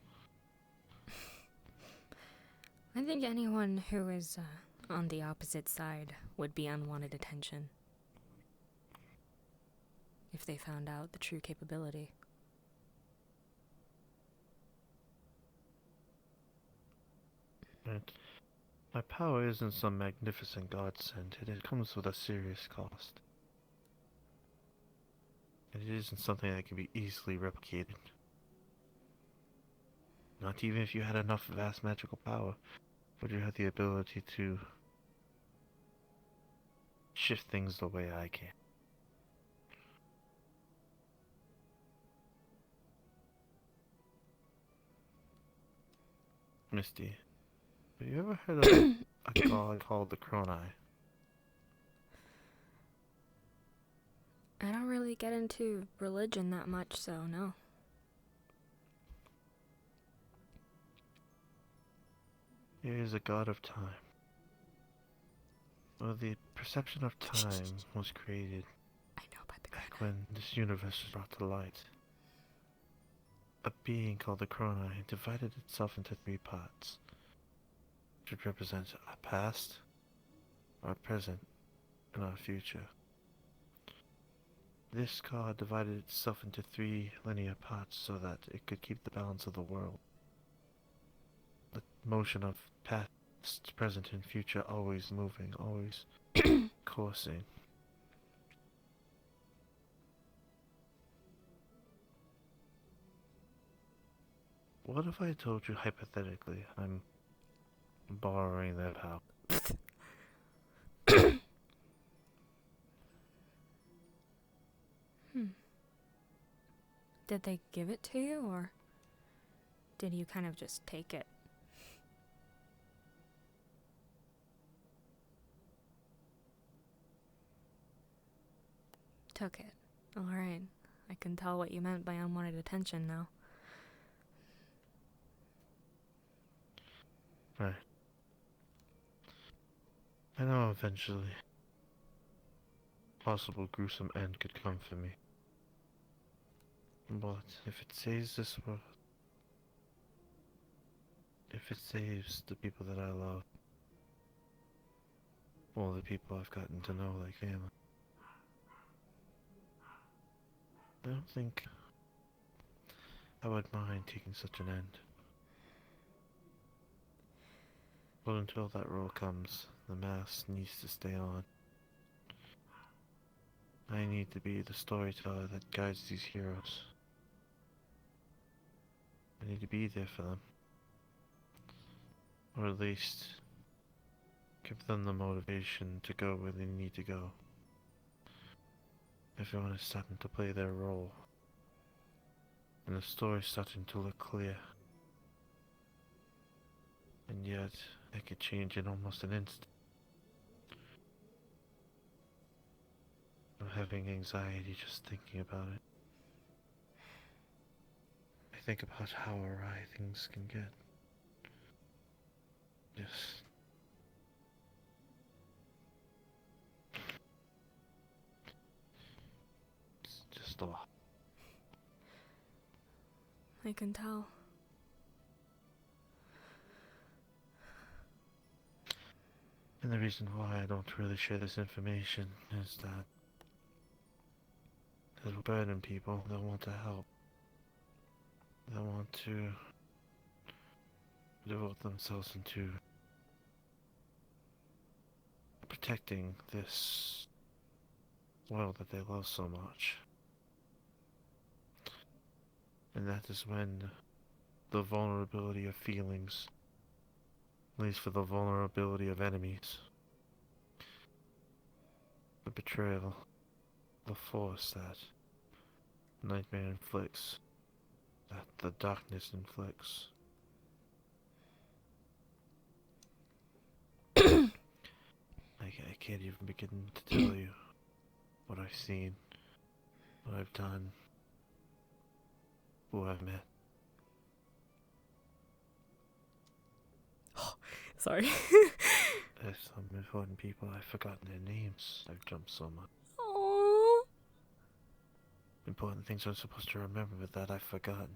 Speaker 3: I think anyone who is on the opposite side would be unwanted attention if they found out the true capability.
Speaker 4: Right. My power isn't some magnificent godsend. It comes with a serious cost. And it isn't something that can be easily replicated. Not even if you had enough vast magical power, would you have the ability to shift things the way I can. Misty, have you ever heard of a god called the Cronai?
Speaker 3: I don't really get into religion that much, so no.
Speaker 4: He is a god of time. Well, the perception of time was created
Speaker 3: I know about the
Speaker 4: back when this universe was brought to light. A being called the Cronai divided itself into three parts, which would represent our past, our present, and our future. This god divided itself into three linear parts so that it could keep the balance of the world. The motion of past, present, and future always moving, always coursing. What if I told you hypothetically I'm borrowing their power?
Speaker 3: Did they give it to you, or did you kind of just take it? Took it. Alright. I can tell what you meant by unwanted attention now.
Speaker 4: Right. I know eventually possible gruesome end could come for me. But if it saves this world, if it saves the people that I love, all the people I've gotten to know like family, I don't think I would mind taking such an end. But until that role comes, the mask needs to stay on. I need to be the storyteller that guides these heroes. I need to be there for them. Or at least give them the motivation to go where they need to go. Everyone is starting to play their role. And the story's starting to look clear. And yet, it could change in almost an instant. I'm having anxiety just thinking about it. I think about how awry things can get. It's just a lot.
Speaker 3: I can tell.
Speaker 4: And the reason why I don't really share this information is that it'll burden people that want to help. That want to devote themselves into protecting this world that they love so much. And that is when the vulnerability of feelings leads for the vulnerability of enemies. The betrayal, the force that nightmare inflicts, that the darkness inflicts. I can't even begin to tell you what I've seen, what I've done, who I've met.
Speaker 3: Sorry.
Speaker 4: There's some important people I've forgotten their names. I've jumped so much.
Speaker 3: Aww.
Speaker 4: Important things I'm supposed to remember that I've forgotten.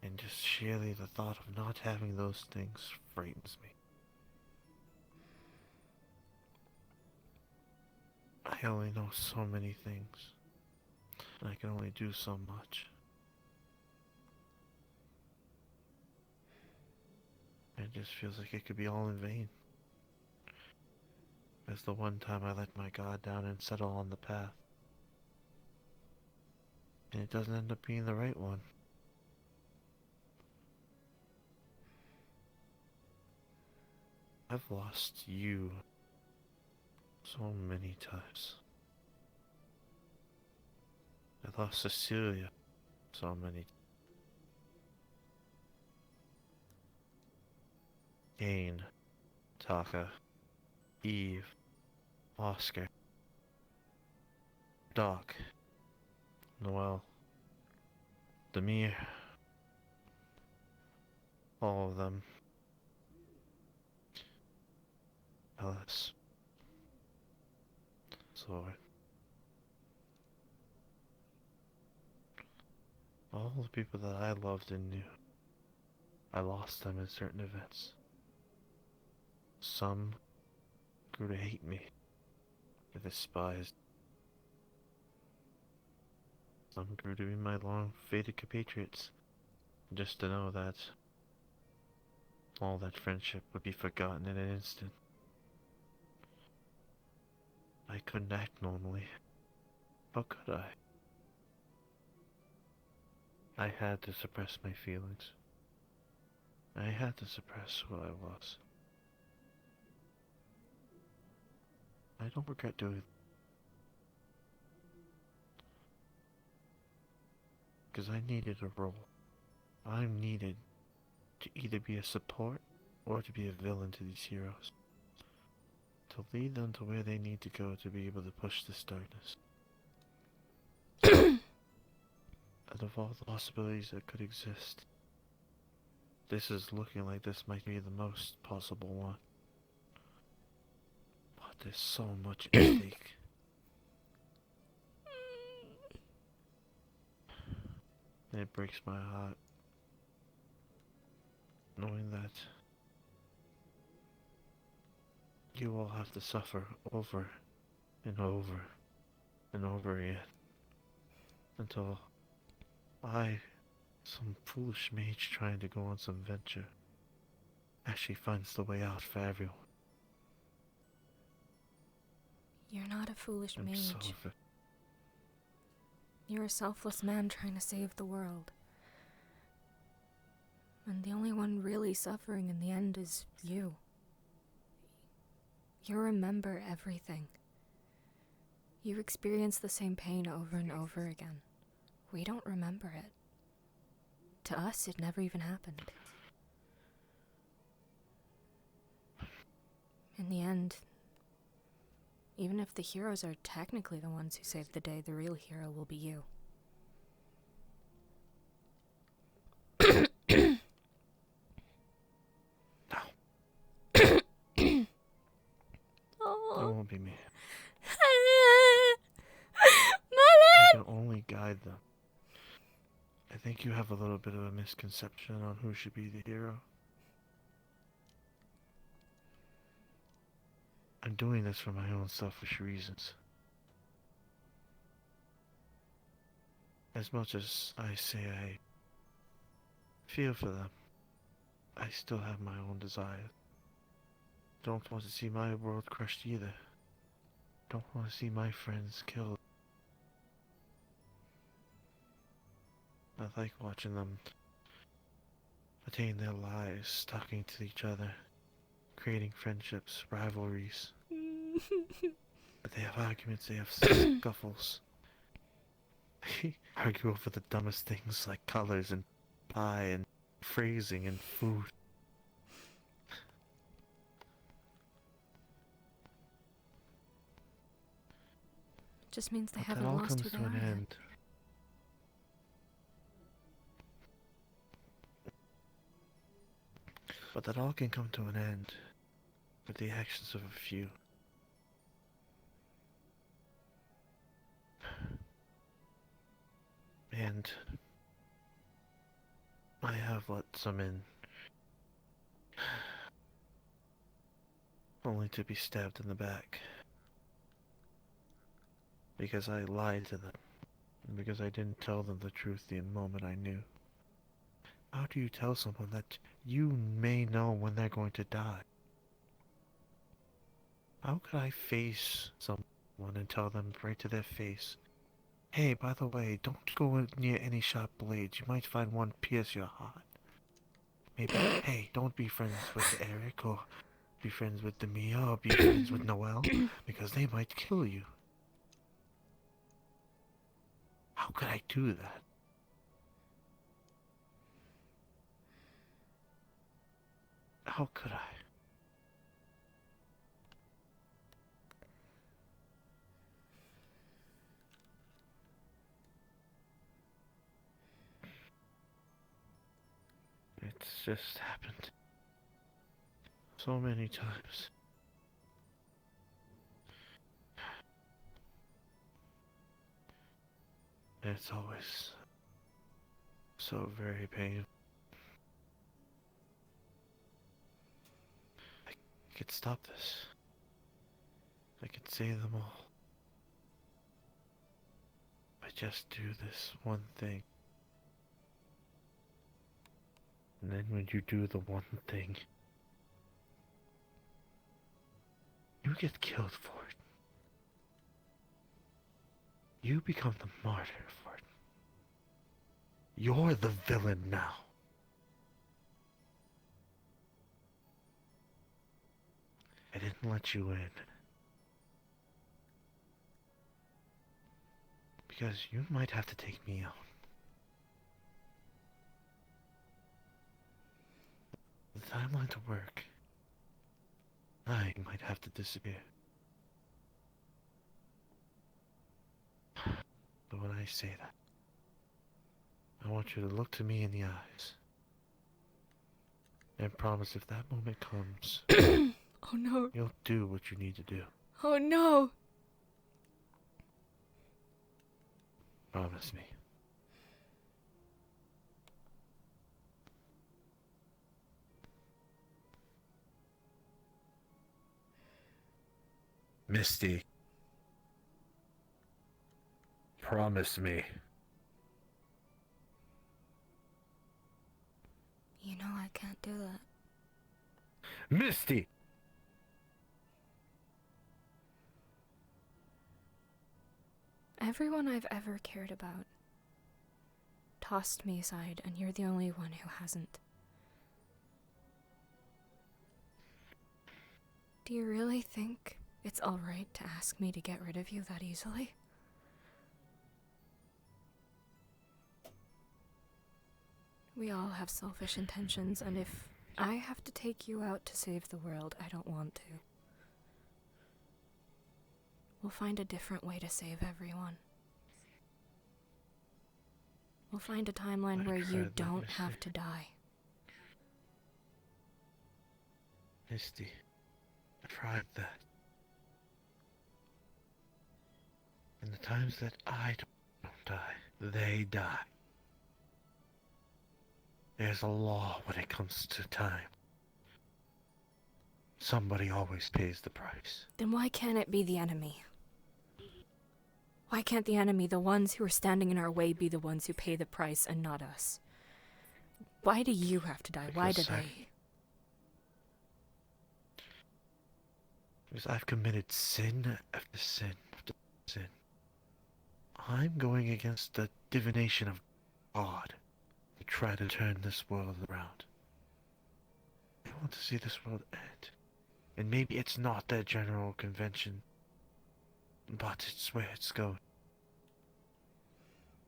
Speaker 4: And just sheerly the thought of not having those things frightens me. I only know so many things. And I can only do so much. It just feels like it could be all in vain. As the one time I let my guard down and settle on the path. And it doesn't end up being the right one. I've lost you so many times. I lost Cecilia so many times. Kane, Taka, Eve, Oscar, Doc, Noel, Demir, all of them. Alice, Sword. All the people that I loved and knew, I lost them in certain events. Some grew to hate me, to despise. Some grew to be my long-faded compatriots, just to know that all that friendship would be forgotten in an instant. I couldn't act normally. How could I? I had to suppress my feelings. I had to suppress who I was. I don't regret doing it. Because I needed a role. I'm needed to either be a support or to be a villain to these heroes. To lead them to where they need to go to be able to push this darkness. Out of all the possibilities that could exist, this is looking like this might be the most possible one. But there's so much at stake. And it breaks my heart knowing that you all have to suffer over and over and over again until I, some foolish mage trying to go on some venture, actually finds the way out for everyone.
Speaker 3: You're not a foolish
Speaker 4: I'm
Speaker 3: mage.
Speaker 4: so
Speaker 3: You're a selfless man trying to save the world. And the only one really suffering in the end is you. You remember everything. You experience the same pain over and over again. We don't remember it. To us, it never even happened. In the end, even if the heroes are technically the ones who saved the day, the real hero will be you.
Speaker 4: It won't be me.
Speaker 3: Marlin!
Speaker 4: I can only guide them. I think you have a little bit of a misconception on who should be the hero. I'm doing this for my own selfish reasons. As much as I say I feel for them, I still have my own desires. Don't want to see my world crushed either. Don't want to see my friends killed. I like watching them attain their lives, talking to each other, creating friendships, rivalries. They have arguments, they have scuffles. They argue over the dumbest things like colors and pie and phrasing and food.
Speaker 3: Just means they
Speaker 4: But
Speaker 3: haven't
Speaker 4: that all
Speaker 3: lost
Speaker 4: comes
Speaker 3: who they
Speaker 4: to an
Speaker 3: are yet.
Speaker 4: end. But that all can come to an end with the actions of a few. And I have let some in, only to be stabbed in the back. Because I lied to them, and because I didn't tell them the truth the moment I knew. How do you tell someone that you may know when they're going to die? How could I face someone and tell them right to their face, hey, by the way, don't go near any sharp blades, you might find one pierce your heart. Maybe, hey, don't be friends with Eric, or be friends with Demia, or be friends with Noel, because they might kill you. How could I do that? How could I? It's just happened so many times. It's always so very painful. I could stop this. I could save them all. If I just do this one thing. And then when you do the one thing, you get killed for it. You become the martyr for it. You're the villain now. I didn't let you in. Because you might have to take me out. For the timeline to work, I might have to disappear. But when I say that, I want you to look to me in the eyes and promise if that moment comes,
Speaker 3: Oh no.
Speaker 4: you'll do what you need to do.
Speaker 3: Oh no.
Speaker 4: Promise me. Misty. Promise me.
Speaker 3: You know I can't do that.
Speaker 4: Misty!
Speaker 3: Everyone I've ever cared about tossed me aside, and you're the only one who hasn't. Do you really think it's alright to ask me to get rid of you that easily? We all have selfish intentions, and if I have to take you out to save the world, I don't want to. We'll find a different way to save everyone. We'll find a timeline where you don't have to die.
Speaker 4: Misty, I tried that. And the times that I don't die, they die. There's a law when it comes to time. Somebody always pays the price.
Speaker 3: Then why can't it be the enemy? Why can't the enemy, the ones who are standing in our way, be the ones who pay the price and not us? Why do you have to die? Why do they?
Speaker 4: Because I've committed sin after sin after sin. I'm going against the divination of God to try to turn this world around. I want to see this world end. And maybe it's not their general convention, but it's where it's going.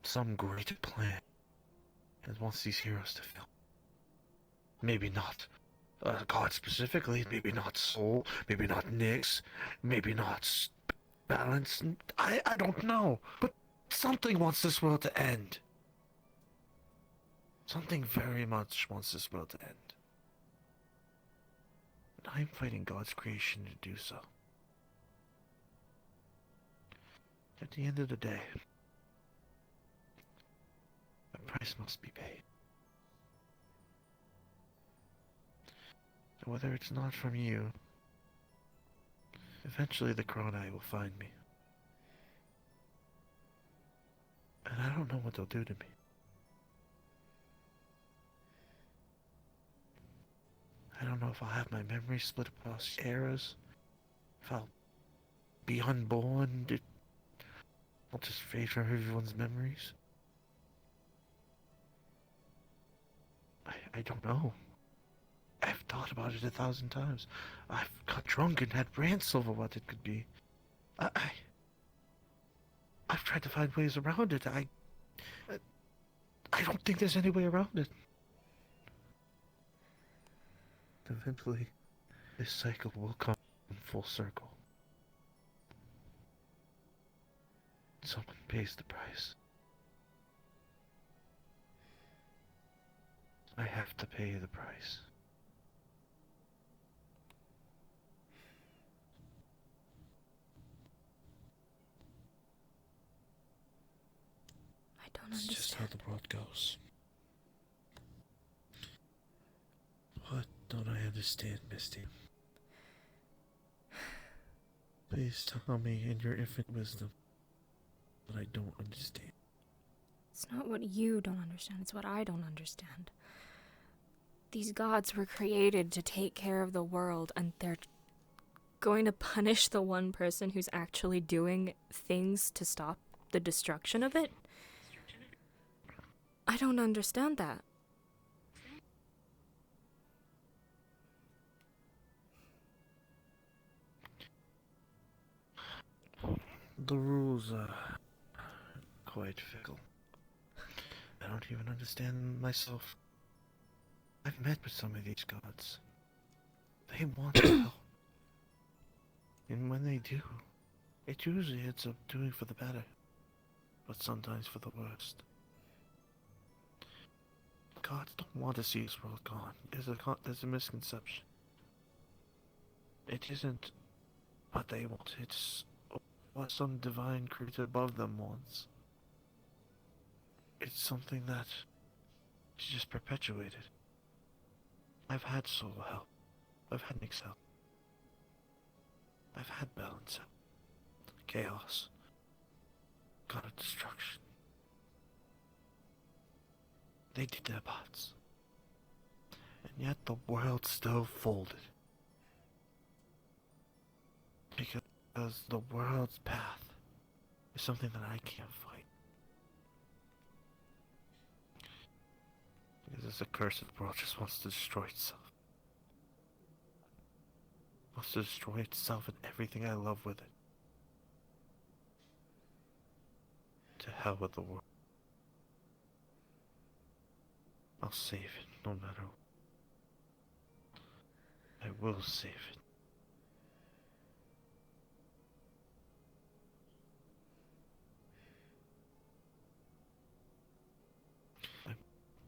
Speaker 4: Some greater plan and wants these heroes to fail. Maybe not God specifically, maybe not Soul, maybe not Nyx, maybe not Balance. I don't know, but something wants this world to end. Something very much wants this world to end. And I'm fighting God's creation to do so. At the end of the day, a price must be paid. And whether it's not from you, eventually the Chronai will find me. And I don't know what they'll do to me. I don't know if I'll have my memories split across eras, if I'll be unborn, I'll just fade from everyone's memories. I don't know. I've thought about it 1,000 times. I've got drunk and had rants over what it could be. I've tried to find ways around it. I don't think there's any way around it. Eventually, this cycle will come in full circle. Someone pays the price. I have to pay the price.
Speaker 3: I don't
Speaker 4: It's just how
Speaker 3: understand.
Speaker 4: the world goes. What don't I understand, Misty? Please tell me in your infinite wisdom what I don't understand.
Speaker 3: It's not what you don't understand, it's what I don't understand. These gods were created to take care of the world, and they're going to punish the one person who's actually doing things to stop the destruction of it? I don't understand that.
Speaker 4: The rules are quite fickle. I don't even understand myself. I've met with some of these gods. They want to help. And when they do, it usually ends up doing for the better. But sometimes for the worst. Gods don't want to see this world gone. There's a misconception. It isn't what they want, it's what some divine creature above them wants. It's something that is just perpetuated. I've had Soul help. I've had Nyx help. I've had Balance help. Chaos. God of Destruction. They did their parts. And yet the world still folded. Because the world's path is something that I can't fight. Because this accursed world just wants to destroy itself. Wants to destroy itself and everything I love with it. To hell with the world. I'll save it, no matter what. I will save it.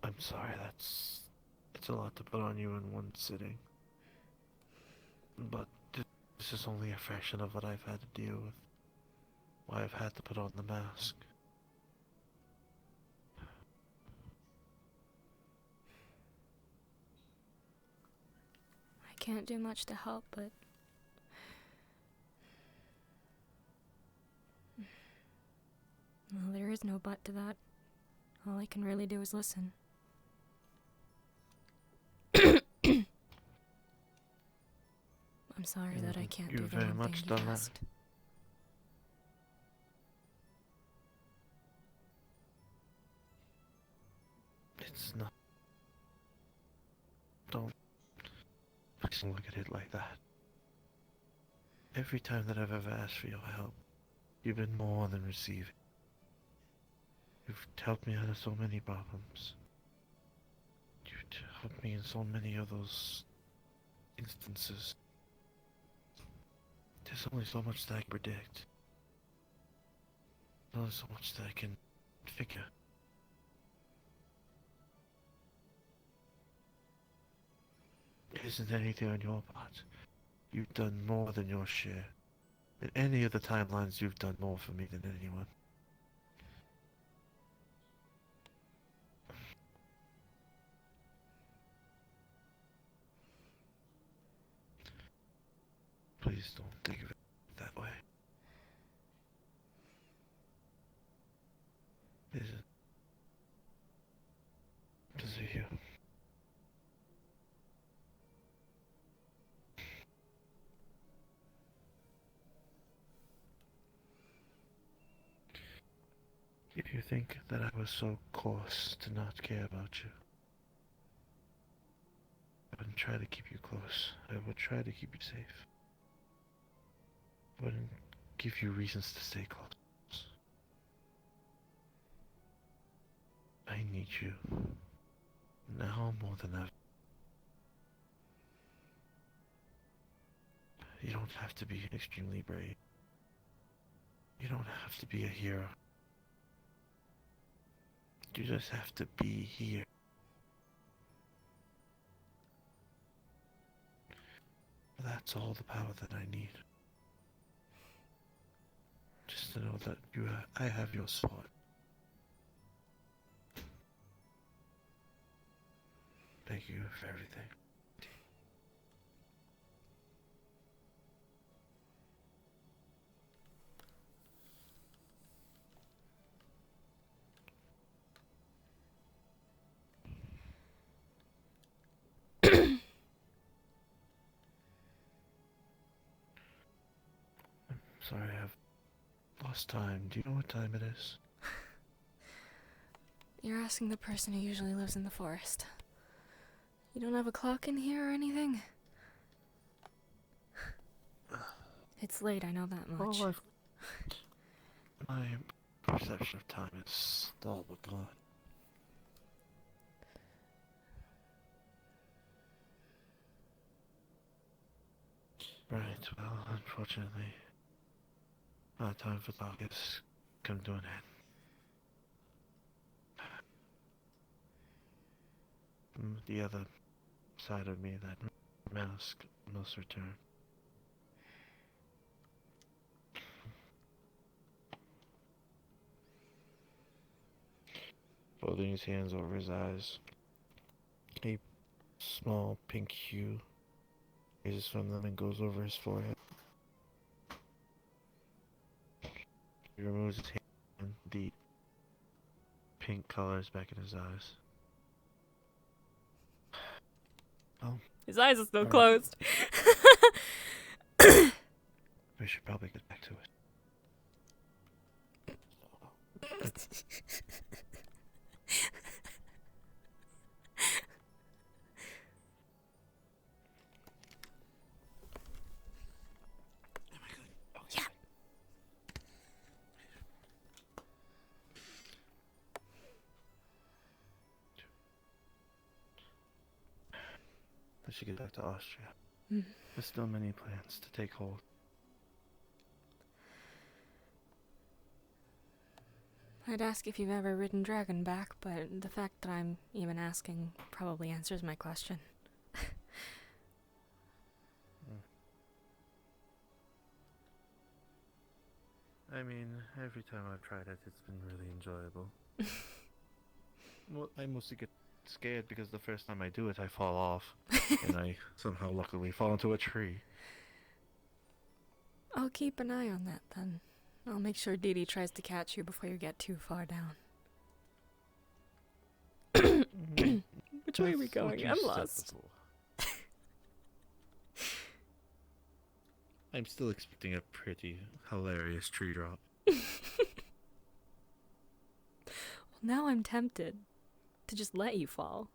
Speaker 4: I'm sorry, it's a lot to put on you in one sitting. But this is only a fraction of what I've had to deal with. Why I've had to put on the mask.
Speaker 3: I can't do much to help, but... Well, there is no but to that. All I can really do is listen. I'm sorry that I can't do
Speaker 4: You've
Speaker 3: the
Speaker 4: very
Speaker 3: one
Speaker 4: much
Speaker 3: thing you
Speaker 4: done that.
Speaker 3: asked.
Speaker 4: It's not. Don't. Please don't look at it like that. Every time that I've ever asked for your help, you've been more than receiving. You've helped me out of so many problems. You've helped me in so many of those instances. There's only so much that I can predict. There's only so much that I can figure. It isn't anything on your part. You've done more than your share. In any of the timelines, you've done more for me than anyone. Please don't think of it that way. Is it? Because of you. If you think that I was so coarse to not care about you, I wouldn't try to keep you close. I would try to keep you safe. I wouldn't give you reasons to stay close. I need you. Now more than ever. You don't have to be extremely brave. You don't have to be a hero. You just have to be here. That's all the power that I need. Just to know that I have your support. Thank you for everything. Sorry, I've lost time. Do you know what time it is?
Speaker 3: You're asking the person who usually lives in the forest. You don't have a clock in here or anything? It's late, I know that much.
Speaker 4: Oh, my perception of time is all but gone. Right, well, unfortunately, my time for talk has come to an end. The other side of me, that mask, must return. Folding his hands over his eyes, a small pink hue rises from them and goes over his forehead. He removes his hand, and the pink color is back in his eyes. Oh,
Speaker 3: His eyes are still
Speaker 4: Alright.
Speaker 3: closed.
Speaker 4: we should probably get back to it.
Speaker 3: Yeah.
Speaker 4: We should get back to Austria.
Speaker 3: Mm.
Speaker 4: There's still many plans to take hold.
Speaker 3: I'd ask if you've ever ridden Dragonback, but the fact that I'm even asking probably answers my question.
Speaker 4: I mean, every time I've tried it, it's been really enjoyable. Well, I mostly get scared because the first time I do it, I fall off. And I somehow luckily fall into a tree.
Speaker 3: I'll keep an eye on that then. I'll make sure Dee Dee tries to catch you before you get too far down. Which way are we
Speaker 4: That's what
Speaker 3: going?
Speaker 4: you
Speaker 3: I'm
Speaker 4: said
Speaker 3: lost.
Speaker 4: before. I'm still expecting a pretty hilarious tree drop.
Speaker 3: Well, now I'm tempted to just let you fall.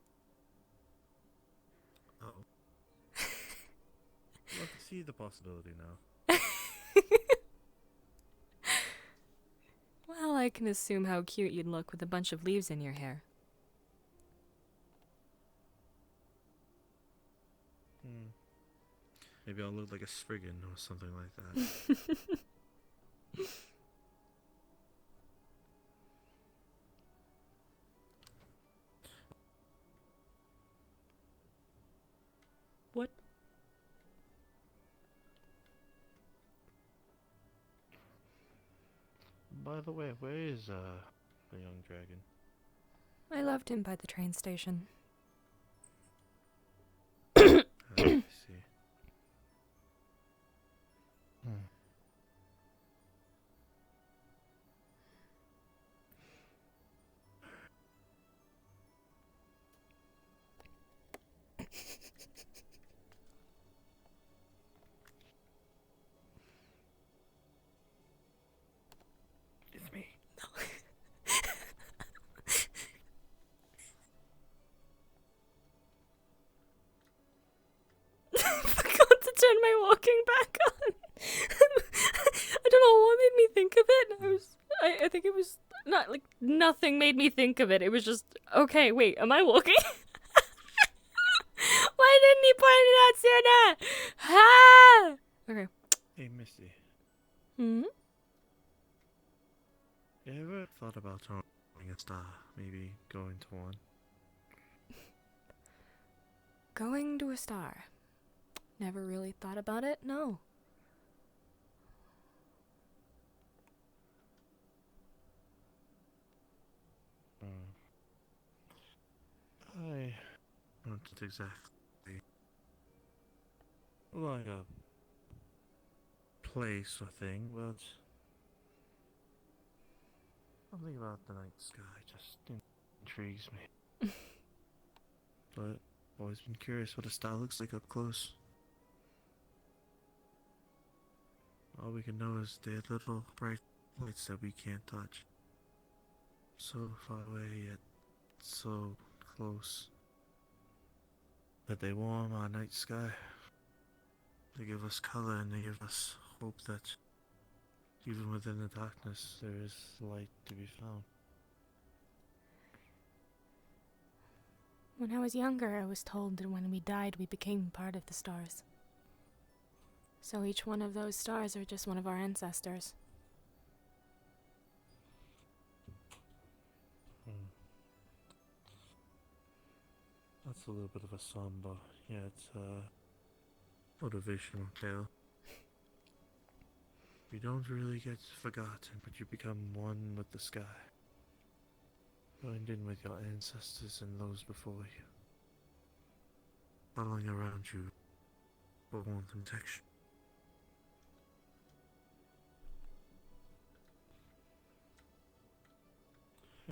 Speaker 4: Oh. Well, I can see the possibility now.
Speaker 3: Well, I can assume how cute you'd look with a bunch of leaves in your hair.
Speaker 4: Maybe I'll look like a Spriggan or something like that.
Speaker 3: What?
Speaker 4: By the way, where is the young dragon?
Speaker 3: I left him by the train station.
Speaker 4: I see. It's me.
Speaker 3: I forgot to turn my walking back on. I don't know what made me think of it. I think it was not like nothing made me think of it. It was just okay. Wait, am I walking? Why didn't he point it out sooner? Ah! Okay.
Speaker 4: Hey, Misty.
Speaker 3: Hmm.
Speaker 4: You ever thought about throwing a star? Maybe going to one?
Speaker 3: Going to a star. Never really thought about it. No.
Speaker 4: I don't exactly like a place or thing, but something about the night sky just intrigues me. But I've always been curious what a star looks like up close. All we can know is they're little bright lights that we can't touch. So far away yet so close. But they warm our night sky. They give us color and they give us hope that even within the darkness there is light to be found.
Speaker 3: When I was younger, I was told that when we died, we became part of the stars. So each one of those stars are just one of our ancestors.
Speaker 4: That's a little bit of a somber, yet motivational tale. You don't really get forgotten, but you become one with the sky. Joined in with your ancestors and those before you. Following around you for warmth and protection.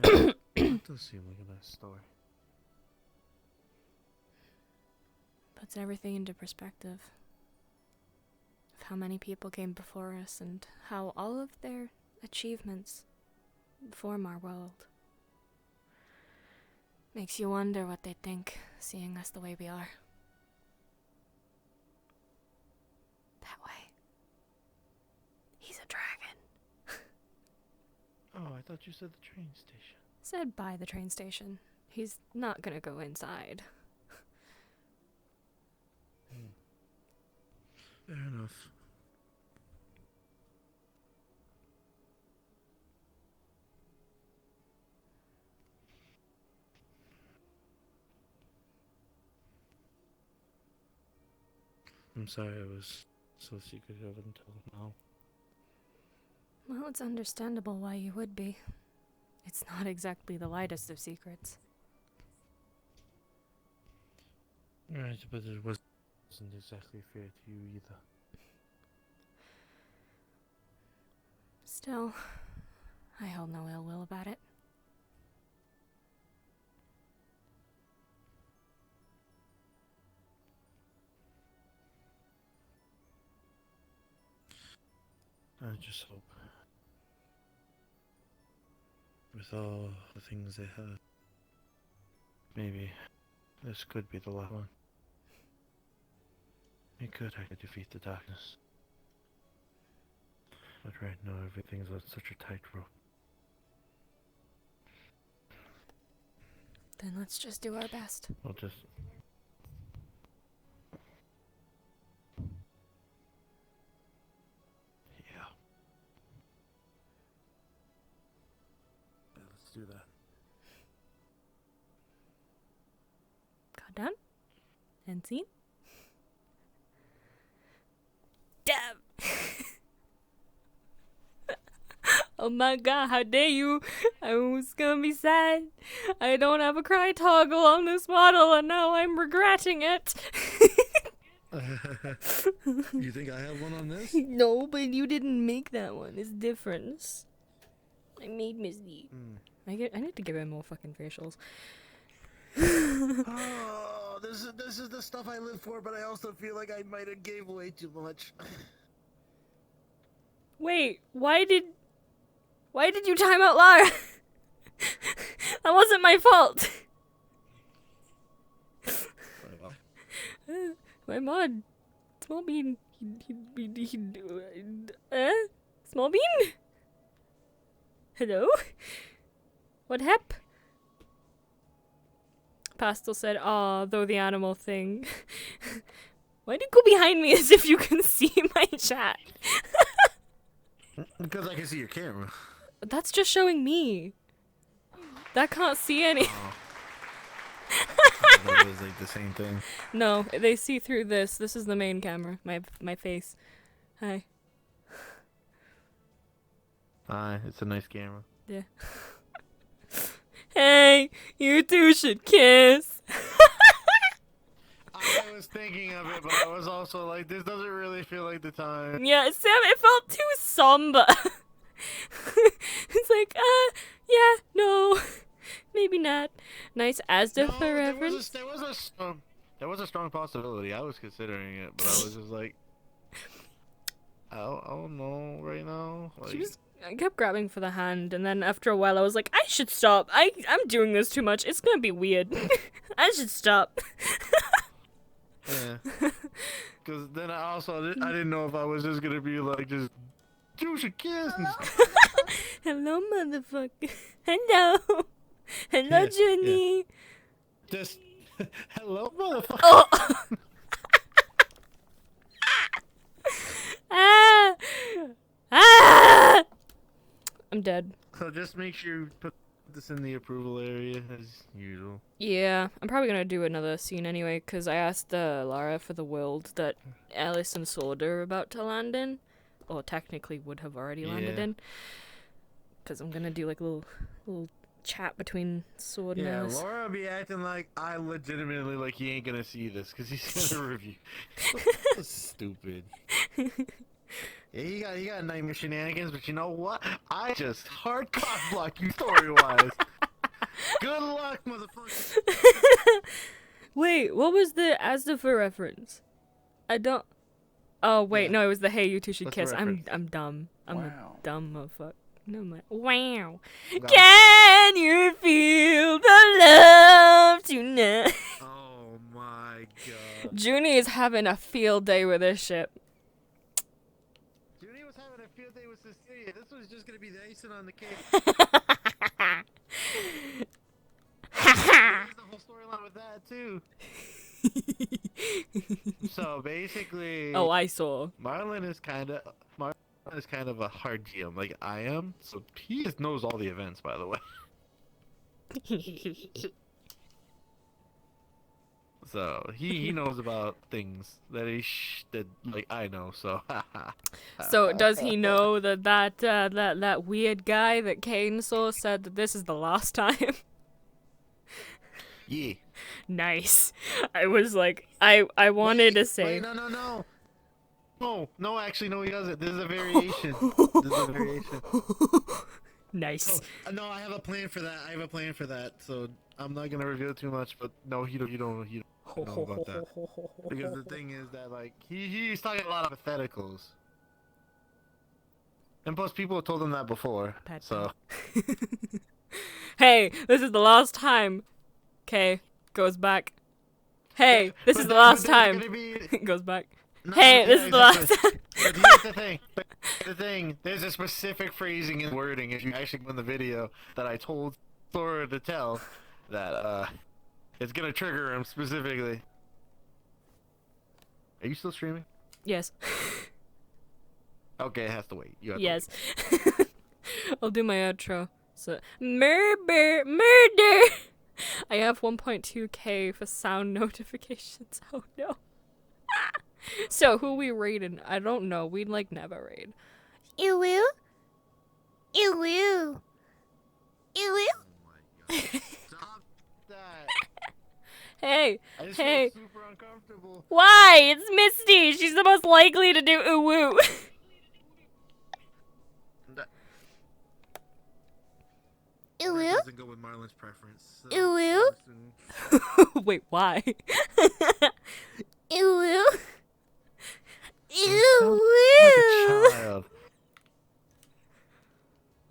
Speaker 4: Yeah, that does seem like a nice story.
Speaker 3: Puts everything into perspective. Of how many people came before us and how all of their achievements form our world. Makes you wonder what they'd think, seeing us the way we are. That way. He's a dragon.
Speaker 4: Oh, I thought you said the train station.
Speaker 3: Said by the train station. He's not gonna go inside.
Speaker 4: Fair enough. I'm sorry I was so secretive until now.
Speaker 3: Well, it's understandable why you would be. It's not exactly the lightest of secrets.
Speaker 4: Right, but it wasn't exactly fair to you either.
Speaker 3: Still, I hold no ill will about it.
Speaker 4: I just hope, with all the things they had, maybe this could be the last one. It could actually defeat the darkness. But right now, everything's on such a tightrope.
Speaker 3: Then let's just do our best.
Speaker 4: I'll just. Yeah. Let's do that.
Speaker 3: Got done? And scene? Damn! Oh my god, how dare you! I was gonna be sad. I don't have a cry toggle on this model and now I'm regretting it.
Speaker 4: You think I have one on this?
Speaker 3: No, but you didn't make that one. It's different. I made Misty. I need to give him more fucking facials.
Speaker 4: Oh, this is the stuff I live for, but I also feel like I might have gave away too much.
Speaker 3: Wait, why did you time out Lara? That wasn't my fault. My mod, Small Bean, Small Bean? Hello? What hap? Pastel said, "Aw, though the animal thing." Why do you go behind me as if you can see my chat?
Speaker 4: Because I can see your camera.
Speaker 3: That's just showing me. That can't see any.
Speaker 4: Oh. I thought it was like the same thing.
Speaker 3: No, they see through this. This is the main camera. My face. Hi.
Speaker 4: Hi, it's a nice camera.
Speaker 3: Yeah. Hey, you two should kiss.
Speaker 4: I was thinking of it, but I was also like, this doesn't really feel like the time.
Speaker 3: Yeah, Sam, it felt too somber. It's like, yeah, no, maybe not. Nice Asda for reference.
Speaker 4: There was a strong possibility. I was considering it, but I was just like, I don't know right now. Like,
Speaker 3: I kept grabbing for the hand, and then after a while I was like, I should stop. I'm doing this too much. It's gonna be weird. I should stop.
Speaker 4: yeah. Because then I didn't know if I was just gonna be like, just, you should kiss. And
Speaker 3: Hello, motherfucker. Hello. Hello,
Speaker 4: Yeah,
Speaker 3: Junie.
Speaker 4: yeah. Just, hello, motherfucker.
Speaker 3: Oh. Ah! I'm dead.
Speaker 4: So just make sure you put this in the approval area as usual.
Speaker 3: Yeah, I'm probably gonna do another scene anyway, because I asked Lara for the world that Alice and Sword are about to land in. Or technically would have already landed
Speaker 4: Yeah.
Speaker 3: in. Because I'm gonna do like a little chat between Sword and
Speaker 4: Yeah,
Speaker 3: Alice.
Speaker 4: Laura be acting like I legitimately like he ain't gonna see this because he's gonna review. So stupid. Yeah, he got nightmare shenanigans, but you know what? I just hard cock block you story wise. Good luck, motherfucker.
Speaker 3: Wait, what was the Asdafa reference? I don't. Oh wait,
Speaker 4: Yeah.
Speaker 3: no, it was the "Hey, you two should
Speaker 4: What's the
Speaker 3: kiss." I'm
Speaker 4: reference?
Speaker 3: dumb. I'm a
Speaker 5: Wow.
Speaker 3: dumb motherfucker. No, my wow.
Speaker 4: Got it.
Speaker 3: Can you feel the love tonight?
Speaker 4: Oh my god.
Speaker 3: Junie is having a field day with this shit.
Speaker 4: Judy was having a field day with Cecilia. This was just gonna be the icing on the cake. There's the whole storyline with that too. So basically,
Speaker 3: Oh, I saw.
Speaker 4: Marlin is kind of a hard GM like I am, so he just knows all the events. By the way, so he knows about things that that like I know. So
Speaker 3: So does he know that weird guy that Kane saw said that this is the last time?
Speaker 4: yeah.
Speaker 3: Nice. I was like, I wanted to say.
Speaker 4: Wait, no, actually, no, he doesn't. This is a variation. This is a variation.
Speaker 3: Nice.
Speaker 4: Oh, no, I have a plan for that. So I'm not gonna reveal too much, but no, you don't know about that. Because the thing is that like he's talking a lot of hypotheticals. And plus, people have told him that before.
Speaker 3: Pet
Speaker 4: So
Speaker 3: Hey, this is the last time. Okay, goes back. Hey, this
Speaker 4: But
Speaker 3: is the
Speaker 4: then-
Speaker 3: last
Speaker 4: but then
Speaker 3: time.
Speaker 4: it's gonna be-
Speaker 3: Goes back.
Speaker 4: No,
Speaker 3: Hey, this is the last.
Speaker 4: But here's the thing. There's a specific phrasing and wording if you actually go in the video that I told Thora to tell that it's gonna trigger him specifically. Are you still streaming?
Speaker 3: Yes.
Speaker 4: Okay, it has to wait. You have
Speaker 3: Yes.
Speaker 4: To wait.
Speaker 3: I'll do my outro. So murder. I have 1.2k for sound notifications. Oh no. So who we rated? I don't know. We'd like never raid.
Speaker 2: You will? You will? You will?
Speaker 4: Oh my god. Stop that.
Speaker 3: Hey,
Speaker 4: I just
Speaker 3: hey.
Speaker 4: feel super uncomfortable.
Speaker 3: Why? It's Misty. She's the most likely to do ooh woo.
Speaker 2: You will?
Speaker 4: Doesn't go with Marlin's preference. So
Speaker 2: You will?
Speaker 3: Wait, why?
Speaker 2: You will? You
Speaker 4: Like
Speaker 2: will?
Speaker 4: a child.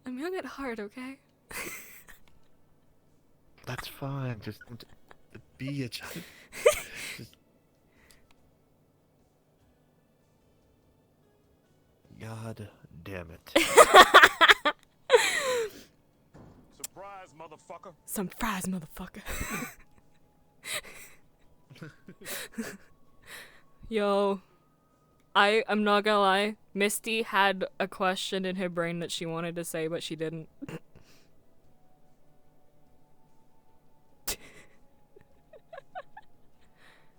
Speaker 3: I'm young at heart, okay?
Speaker 4: That's fine. Just be a child. Just... God damn it.
Speaker 5: Surprise, motherfucker.
Speaker 3: Some fries, motherfucker. Yo, I'm not gonna lie. Misty had a question in her brain that she wanted to say, but she didn't.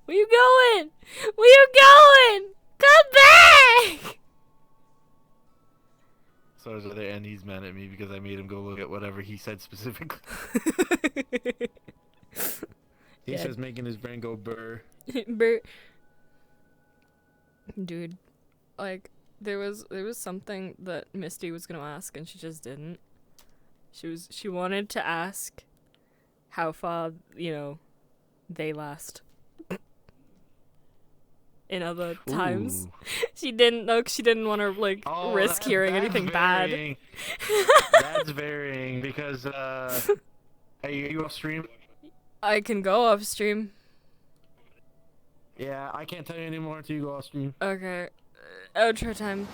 Speaker 3: Where you going? Where you going? Come back!
Speaker 4: So is there, and he's mad at me because I made him go look at whatever he said specifically. He
Speaker 3: Yeah.
Speaker 4: says making his brain go burr.
Speaker 3: Dude, like there was something that Misty was gonna ask and she just didn't. She wanted to ask how far, they last. In other times.
Speaker 4: Ooh.
Speaker 3: She didn't know, 'cause she didn't want to
Speaker 4: Oh,
Speaker 3: risk hearing
Speaker 4: that's
Speaker 3: anything bad.
Speaker 4: varying. That's varying because are you off stream?
Speaker 3: I can go off stream.
Speaker 4: Yeah, I can't tell you anymore until you go off stream.
Speaker 3: Okay. Outro time.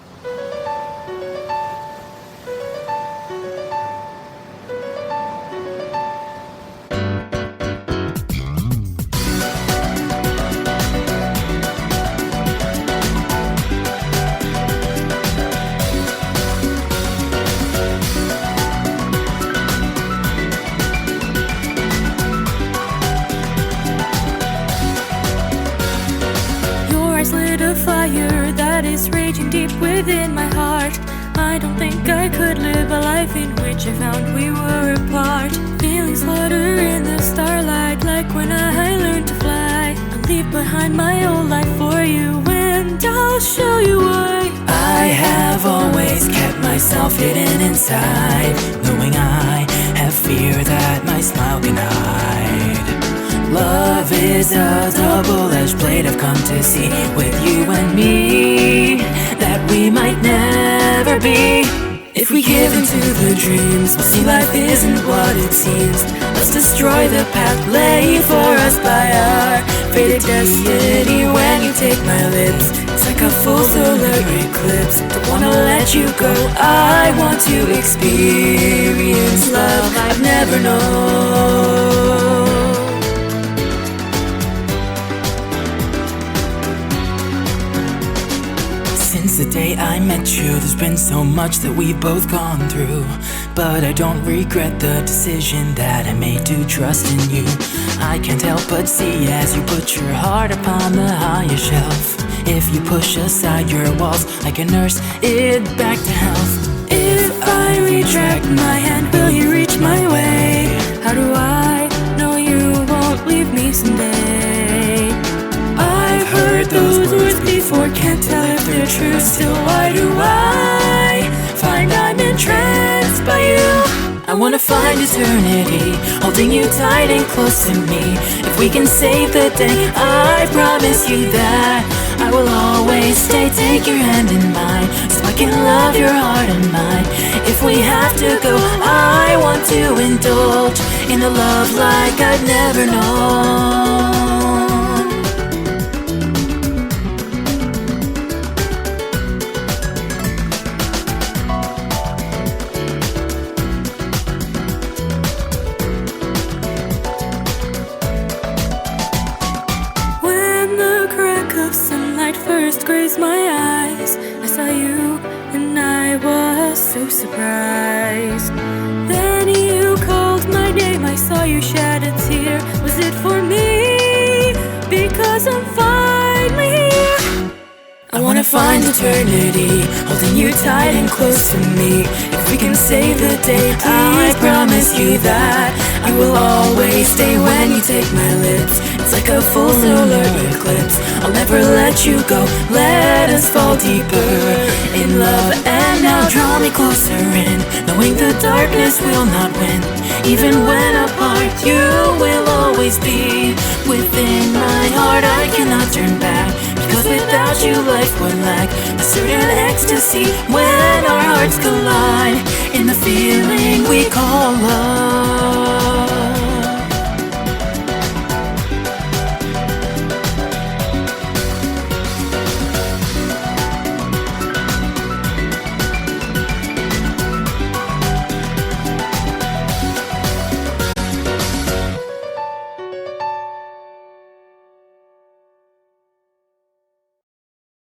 Speaker 2: Your eyes lit a fire that is raging deep within my heart. I don't think I could live a life in which I found we were apart. Feelings flutter in the starlight like when I learned to fly. I'll leave behind my old life for you and I'll show you why.
Speaker 1: I have always kept myself hidden inside, knowing I have fear that my smile can hide. Love is a double-edged blade I've come to see with you and me, that we might never be. If we give into the dreams, we'll see life isn't what it seems. Let's destroy the path laid for us by our fated destiny. When you take my lips, it's like a full solar eclipse. Don't wanna let you go, I want to experience love I've never known. Since the day I met you, there's been so much that we've both gone through. But I don't regret the decision that I made to trust in you. I can't help but see as you put your heart upon the higher shelf. If you push aside your walls, I can nurse it back to health. If I retract my hand, will you reach my way?
Speaker 2: How do I know you won't leave me someday?
Speaker 1: I've heard those words before, can't tell if they're true. Still, why do I find I'm entranced by you? I wanna find eternity, holding you tight and close to me. If we can save the day, I promise you that I will always stay. Take your hand in mine, so I can love your heart and mind. If we have to go, I want to indulge in a love like I've never known.
Speaker 2: closed my eyes, I saw you and I was so surprised. Then you called my name, I saw you shed a tear. Was it for me? Because I'm finally here.
Speaker 1: I wanna find eternity, holding you tight and close to me. If we can save the day, I promise you that I will always stay when you take my lips. It's like a full solar eclipse. I'll never let you go. Let us fall deeper in love. And now draw me closer in, knowing the darkness will not win. Even when apart, you will always be within my heart. I cannot turn back, because without you life would lack a certain ecstasy when our hearts collide in the feeling we call love.